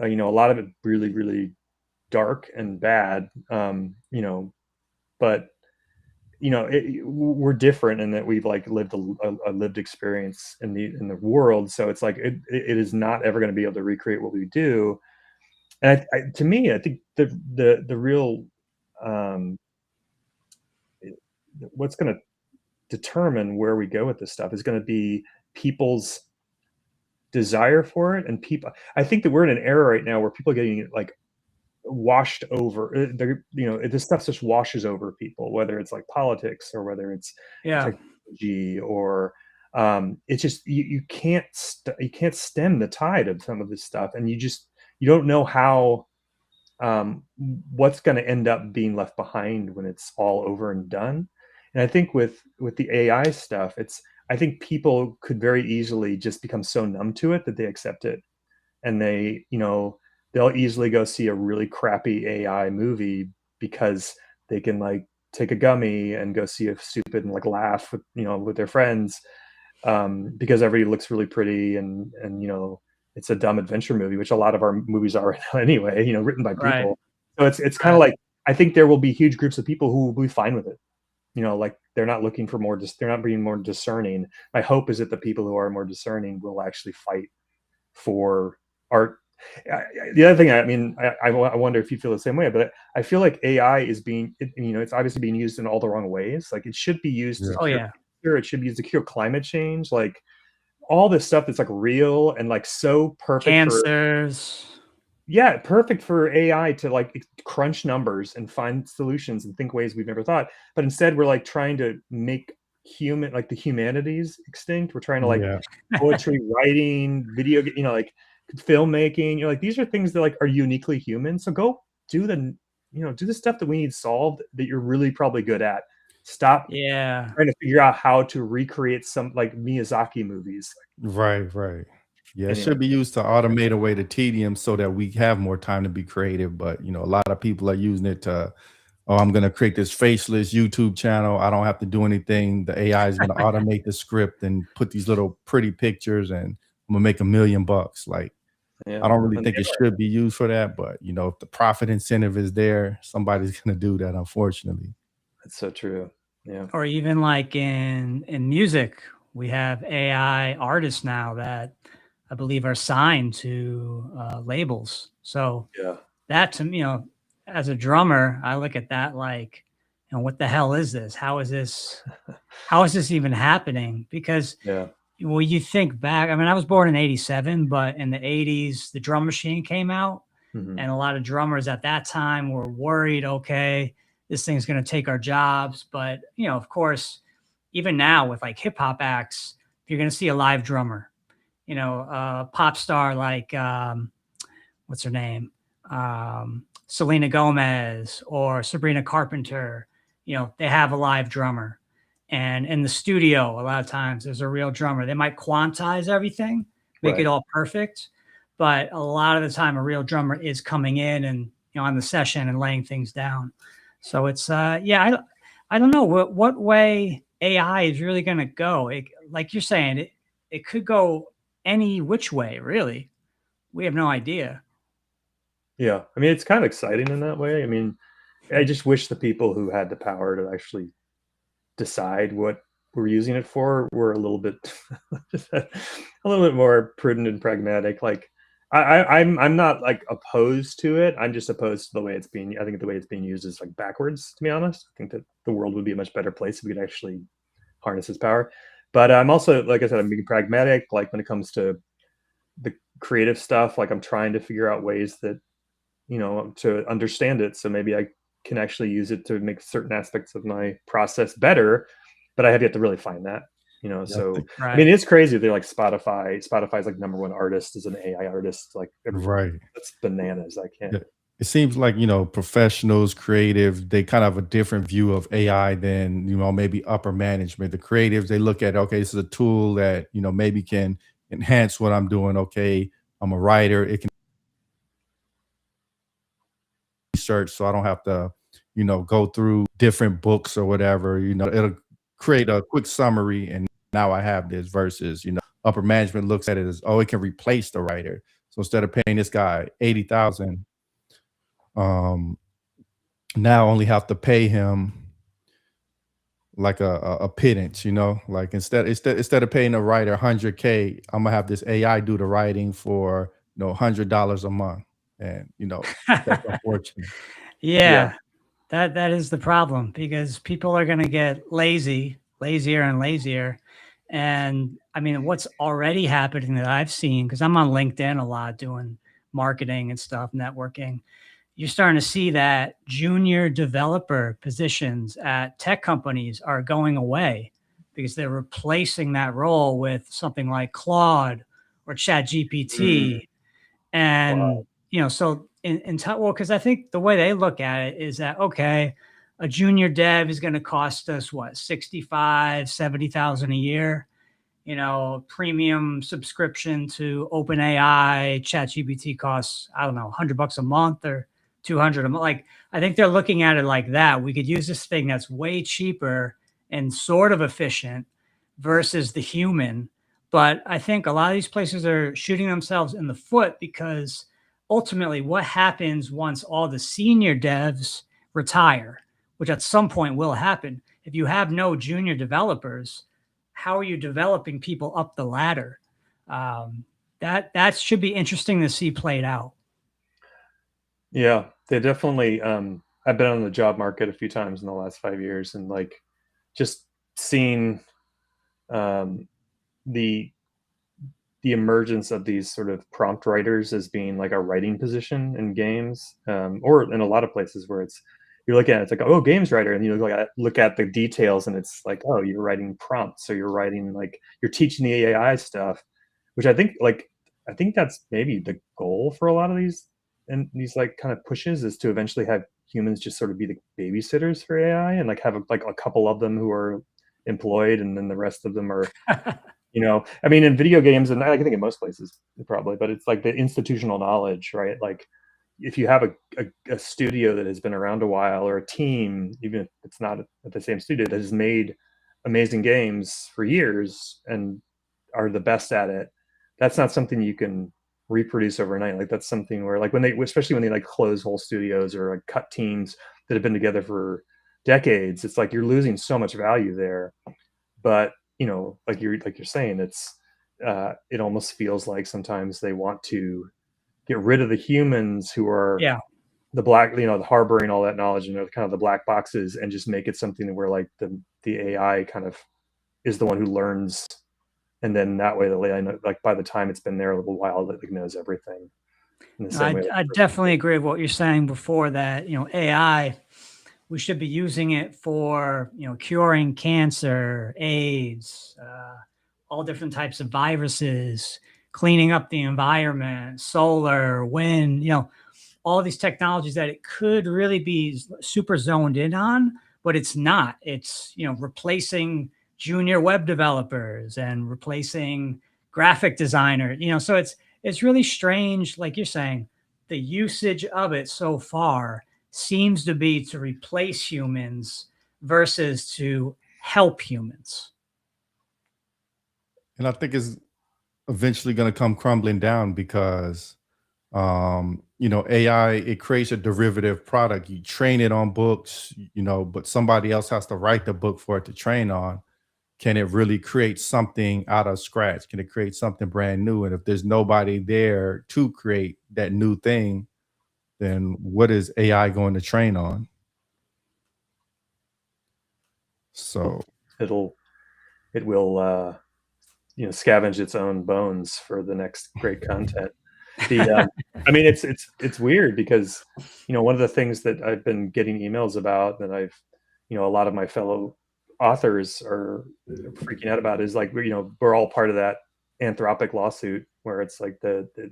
[SPEAKER 3] A lot of it really, really dark and bad. But we're different in that we've like lived a lived experience in the world. So it's like it is not ever going to be able to recreate what we do. And to me, I think the real what's going to determine where we go with this stuff is going to be people's desire for it. And people, I think that we're in an era right now where people are getting like washed over. This stuff just washes over people, whether it's like politics or whether it's
[SPEAKER 2] Yeah.
[SPEAKER 3] technology or it's just you can't stem the tide of some of this stuff, and you don't know how what's going to end up being left behind when it's all over and done. And I think with the AI stuff, I think people could very easily just become so numb to it that they accept it, and they'll easily go see a really crappy AI movie because they can like take a gummy and go see a stupid and like laugh with their friends because everybody looks really pretty and it's a dumb adventure movie, which a lot of our movies are right now anyway, written by
[SPEAKER 2] Right.
[SPEAKER 3] people. So it's kind of like, I think there will be huge groups of people who will be fine with it. Like they're not looking for more, they're not being more discerning. My hope is that the people who are more discerning will actually fight for art. The other thing, I mean, I wonder if you feel the same way, but I feel like AI is being, it's obviously being used in all the wrong ways. Like it should be used to
[SPEAKER 1] Yeah.
[SPEAKER 2] Oh yeah.
[SPEAKER 3] cure, it should be used to cure climate change. Like all this stuff that's like real and like so perfect for,
[SPEAKER 2] Cancers.
[SPEAKER 3] yeah, perfect for AI to like crunch numbers and find solutions and think ways we've never thought. But instead, we're like trying to make like the humanities extinct. We're trying to like
[SPEAKER 1] Yeah.
[SPEAKER 3] poetry, writing, video, like filmmaking. You're like, these are things that like are uniquely human. So go do do the stuff that we need solved that you're really probably good at. Stop
[SPEAKER 2] Yeah.
[SPEAKER 3] trying to figure out how to recreate some like Miyazaki movies.
[SPEAKER 1] Right, right. Yeah, it
[SPEAKER 3] Anyway,
[SPEAKER 1] should be used to automate away the tedium so that we have more time to be creative. But a lot of people are using it to, oh, I'm gonna create this faceless YouTube channel. I don't have to do anything. The AI is gonna automate the script and put these little pretty pictures, and I'm gonna make $1 million. Like,
[SPEAKER 3] yeah,
[SPEAKER 1] I don't really
[SPEAKER 3] and
[SPEAKER 1] think it should be used for that, but if the profit incentive is there, somebody's gonna do that, unfortunately.
[SPEAKER 3] that's so true. Yeah,
[SPEAKER 2] Or even like in music, we have AI artists now that I believe are signed to labels. So
[SPEAKER 3] yeah,
[SPEAKER 2] that to me, as a drummer, I look at that like, what the hell is this? How is this even happening? Because
[SPEAKER 3] yeah.
[SPEAKER 2] well, you think back, I mean, I was born in 87, but in the 80s, the drum machine came out.
[SPEAKER 3] Hmm.
[SPEAKER 2] And a lot of drummers at that time were worried, okay, this thing's going to take our jobs. But, of course, even now with like hip hop acts, you're going to see a live drummer, a pop star like, what's her name? Selena Gomez or Sabrina Carpenter, they have a live drummer. And in the studio, a lot of times there's a real drummer. They might quantize everything, make it
[SPEAKER 3] Right.
[SPEAKER 2] all perfect. But a lot of the time, a real drummer is coming in and, on the session and laying things down. So it's, I don't know what way AI is really going to go. Like you're saying, it could go any which way, really. We have no idea.
[SPEAKER 3] Yeah, I mean, it's kind of exciting in that way. I mean, I just wish the people who had the power to actually decide what we're using it for were a little bit a little bit more prudent and pragmatic. Like I'm not like opposed to it. I'm just opposed to the way it's being. I think the way it's being used is like backwards. To be honest, I think that the world would be a much better place if we could actually harness its power. But I'm also, like I said, I'm being pragmatic. Like when it comes to the creative stuff, like I'm trying to figure out ways that to understand it. So maybe I can actually use it to make certain aspects of my process better, but I have yet to really find that.
[SPEAKER 1] Yeah, I
[SPEAKER 3] So
[SPEAKER 1] think
[SPEAKER 3] I
[SPEAKER 2] Right.
[SPEAKER 3] mean, it's crazy. They're like Spotify's like #1 artist is an AI artist. Like
[SPEAKER 1] right.
[SPEAKER 3] that's bananas. I can't.
[SPEAKER 1] Yeah. It seems like, professionals, creative, they kind of have a different view of AI than, maybe upper management. The creatives, they look at, okay, this is a tool that, maybe can enhance what I'm doing. Okay, I'm a writer. It can research, so I don't have to, go through different books or whatever. It'll create a quick summary, and now I have this versus, upper management looks at it as, oh, it can replace the writer. So instead of paying this guy 80,000, um, now I only have to pay him like a pittance, like instead of paying a writer 100K, I'm gonna have this AI do the writing for $100 a month, and that's unfortunate.
[SPEAKER 3] Yeah,
[SPEAKER 2] Yeah, that is the problem because people are going to get lazier and lazier. And I mean, what's already happening that I've seen, because I'm on LinkedIn a lot doing marketing and stuff, networking. You're starting to see that junior developer positions at tech companies are going away because they're replacing that role with something like Claude or Chat
[SPEAKER 3] mm,
[SPEAKER 2] GPT.
[SPEAKER 3] wow,
[SPEAKER 2] And, so well, because I think the way they look at it is that, okay, a junior dev is going to cost us what, 65, 70,000 a year, premium subscription to OpenAI, ChatGPT costs, I don't know, $100 a month or 200 a month. Like, I think they're looking at it like that. We could use this thing that's way cheaper and sort of efficient versus the human. But I think a lot of these places are shooting themselves in the foot because ultimately, what happens once all the senior devs retire, which at some point will happen, if you have no junior developers, how are you developing people up the ladder? That should be interesting to see played out.
[SPEAKER 3] Yeah, they definitely. I've been on the job market a few times in the last 5 years, and like just seeing um, the the emergence of these sort of prompt writers as being like a writing position in games, or in a lot of places where it's you're looking at it, it's like, oh, games writer, and you look at the details, and it's like, oh, you're writing prompts, or you're writing like you're teaching the AI stuff, which I think that's maybe the goal for a lot of these and these like kind of pushes is to eventually have humans just sort of be the babysitters for AI and like have like a couple of them who are employed, and then the rest of them are I mean, in video games, and I think in most places probably, but it's like the institutional knowledge, right? Like if you have a studio that has been around a while, or a team, even if it's not at the same studio, that has made amazing games for years and are the best at it, that's not something you can reproduce overnight. Like that's something where like especially when they like close whole studios or like cut teams that have been together for decades, it's like you're losing so much value there. But like you're saying, it almost feels like sometimes they want to get rid of the humans who are
[SPEAKER 2] Yeah.
[SPEAKER 3] the black, the harboring all that knowledge, and kind of the black boxes, and just make it something where like the AI kind of is the one who learns, and then that way the AI, like by the time it's been there a little while, it like knows everything in the same way.
[SPEAKER 2] I definitely agree with what you're saying before that, AI, we should be using it for, curing cancer, AIDS, all different types of viruses, cleaning up the environment, solar, wind, all these technologies that it could really be super zoned in on, but it's not. It's, replacing junior web developers and replacing graphic designers, so it's really strange. Like you're saying, the usage of it so far seems to be to replace humans versus to help humans.
[SPEAKER 1] And I think it's eventually going to come crumbling down because AI, it creates a derivative product. You train it on books, but somebody else has to write the book for it to train on. Can it really create something out of scratch? Can it create something brand new? And if there's nobody there to create that new thing, then what is AI going to train on? So
[SPEAKER 3] It'll it will scavenge its own bones for the next great content. I mean, it's weird because one of the things that I've been getting emails about, that I've a lot of my fellow authors are freaking out about, is like we're all part of that Anthropic lawsuit, where it's like it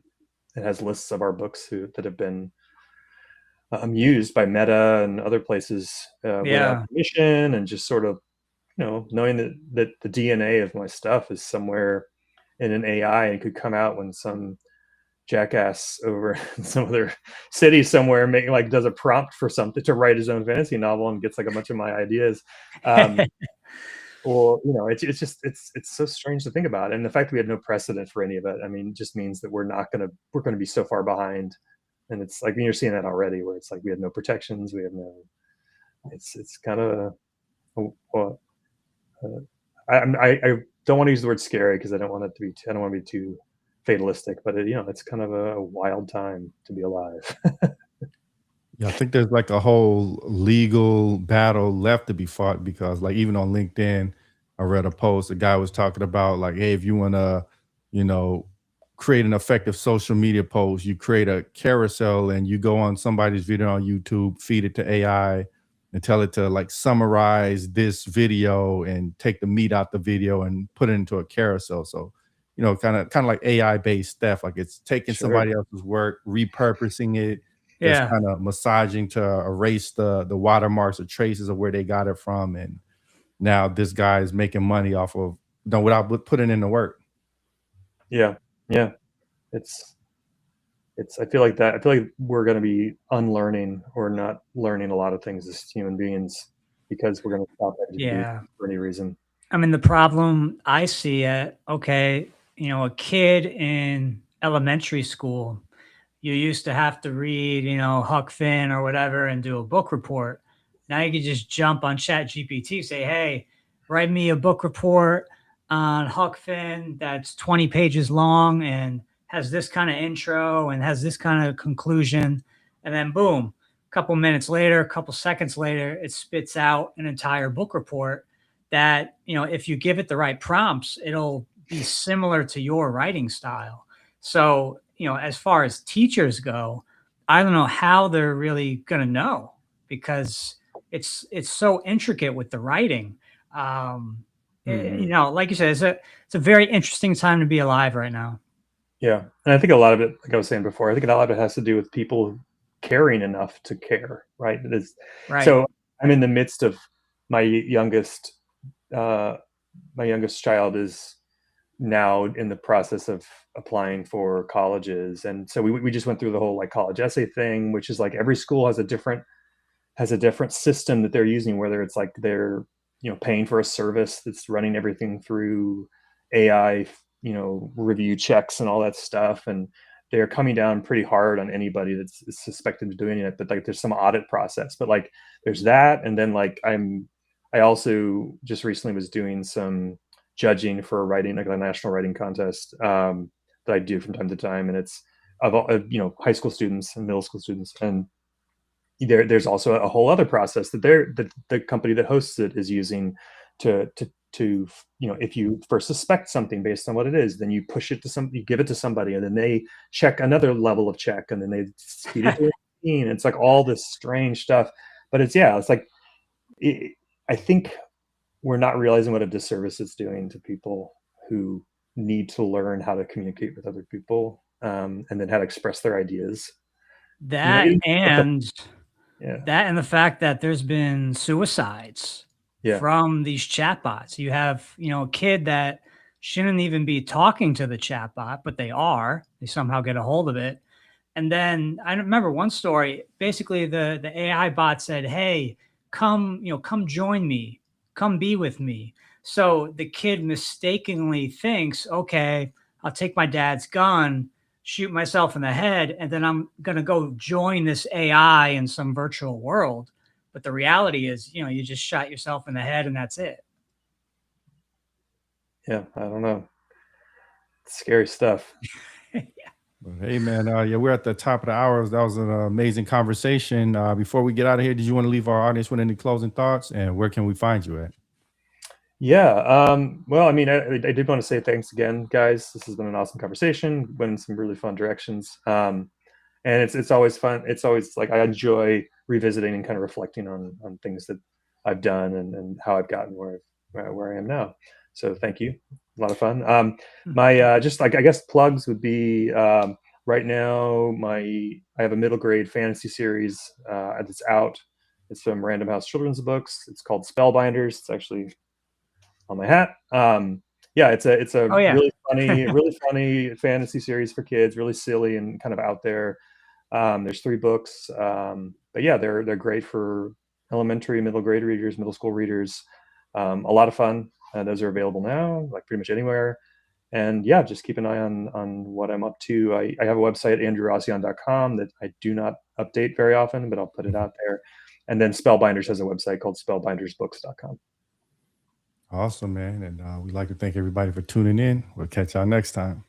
[SPEAKER 3] has lists of our books that have been used by Meta and other places without permission, and just sort of knowing that the DNA of my stuff is somewhere in an AI and could come out when some jackass over in some other city somewhere does a prompt for something to write his own fantasy novel and gets like a bunch of my ideas. Or it's so strange to think about, and the fact that we had no precedent for any of it, I mean, just means that we're going to be so far behind. And it's like, you're seeing that already, where it's like we have no protections, we have no. It's kind of I don't want to use the word scary because I don't want to be too fatalistic, but it's kind of a wild time to be alive.
[SPEAKER 1] yeah, I think there's like a whole legal battle left to be fought because, like, even on LinkedIn, I read a post. A guy was talking about like, hey, if you want to, you know, create an effective social media post, you create a carousel and you go on somebody's video on YouTube, feed it to AI, and tell it to like summarize this video and take the meat out the video and put it into a carousel. So, kind of like AI based stuff. Like it's taking
[SPEAKER 3] Sure.
[SPEAKER 1] somebody else's work, repurposing it, just
[SPEAKER 2] Yeah.
[SPEAKER 1] kind of massaging to erase the watermarks or traces of where they got it from. And now this guy is making money off of without putting in the work.
[SPEAKER 3] Yeah, yeah. It's I feel like we're going to be unlearning or not learning a lot of things as human beings because we're going to stop educating
[SPEAKER 2] Yeah.
[SPEAKER 3] for any reason.
[SPEAKER 2] I mean, the problem I see it, okay, a kid in elementary school, you used to have to read, Huck Finn or whatever and do a book report. Now you can just jump on Chat GPT, say, hey, write me a book report on Huck Finn that's 20 pages long and has this kind of intro and has this kind of conclusion. And then boom, a couple minutes later, a couple seconds later, it spits out an entire book report that, if you give it the right prompts, it'll be similar to your writing style. So, as far as teachers go, I don't know how they're really going to know, because it's so intricate with the writing. Like you said, it's a very interesting time to be alive right now.
[SPEAKER 3] Yeah, and I think a lot of it, like I was saying before, I think a lot of it has to do with people caring enough to care, right? It is.
[SPEAKER 2] Right.
[SPEAKER 3] So I'm in the midst of my youngest, uh, my youngest child is now in the process of applying for colleges, and so we just went through the whole like college essay thing, which is like every school has a different system that they're using, whether it's like they're paying for a service that's running everything through AI, review checks and all that stuff, and they're coming down pretty hard on anybody that's suspected of doing it. But like there's some audit process, but like there's that, and then like I also just recently was doing some judging for writing, like a national writing contest, that I do from time to time, and it's of high school students and middle school students, and there's also a whole other process that the company that hosts it is using to if you first suspect something based on what it is, then you push it to you give it to somebody, and then they check another level of check, and then they speed it to a machine. It's like all this strange stuff, but it's like I think we're not realizing what a disservice it's doing to people who need to learn how to communicate with other people, and then how to express their ideas.
[SPEAKER 2] That
[SPEAKER 3] Yeah.
[SPEAKER 2] and the fact that there's been suicides
[SPEAKER 3] Yeah.
[SPEAKER 2] from these chatbots. You have, a kid that shouldn't even be talking to the chatbot, but they are. They somehow get a hold of it. And then I remember one story. Basically, the AI bot said, "Hey, come join me, come be with me." So the kid mistakenly thinks, "Okay, I'll take my dad's gun, shoot myself in the head, and then I'm gonna go join this AI in some virtual world." But the reality is, you just shot yourself in the head, and that's it.
[SPEAKER 3] Yeah, I don't know. Scary stuff.
[SPEAKER 1] But hey, man, yeah, we're at the top of the hours. That was an amazing conversation. Before we get out of here, did you want to leave our audience with any closing thoughts? And where can we find you at?
[SPEAKER 3] Yeah. Well, I mean, I did want to say thanks again, guys. This has been an awesome conversation. Went in some really fun directions. And it's always fun. It's always like I enjoy revisiting and kind of reflecting on things that I've done, and how I've gotten where I am now. So thank you. A lot of fun. My just like I guess plugs would be, right now I have a middle grade fantasy series that's out. It's from Random House Children's Books. It's called Spellbinders. It's actually on my hat. Yeah, it's a
[SPEAKER 2] Oh yeah.
[SPEAKER 3] really funny fantasy series for kids. Really silly and kind of out there. There's 3 books, but yeah, they're great for elementary, middle grade readers, middle school readers. A lot of fun. Those are available now, like pretty much anywhere. And yeah, just keep an eye on what I'm up to. I have a website, andrewauseon.com, that I do not update very often, but I'll put it out there. And then Spellbinders has a website called spellbindersbooks.com.
[SPEAKER 1] Awesome, man. And we'd like to thank everybody for tuning in. We'll catch y'all next time.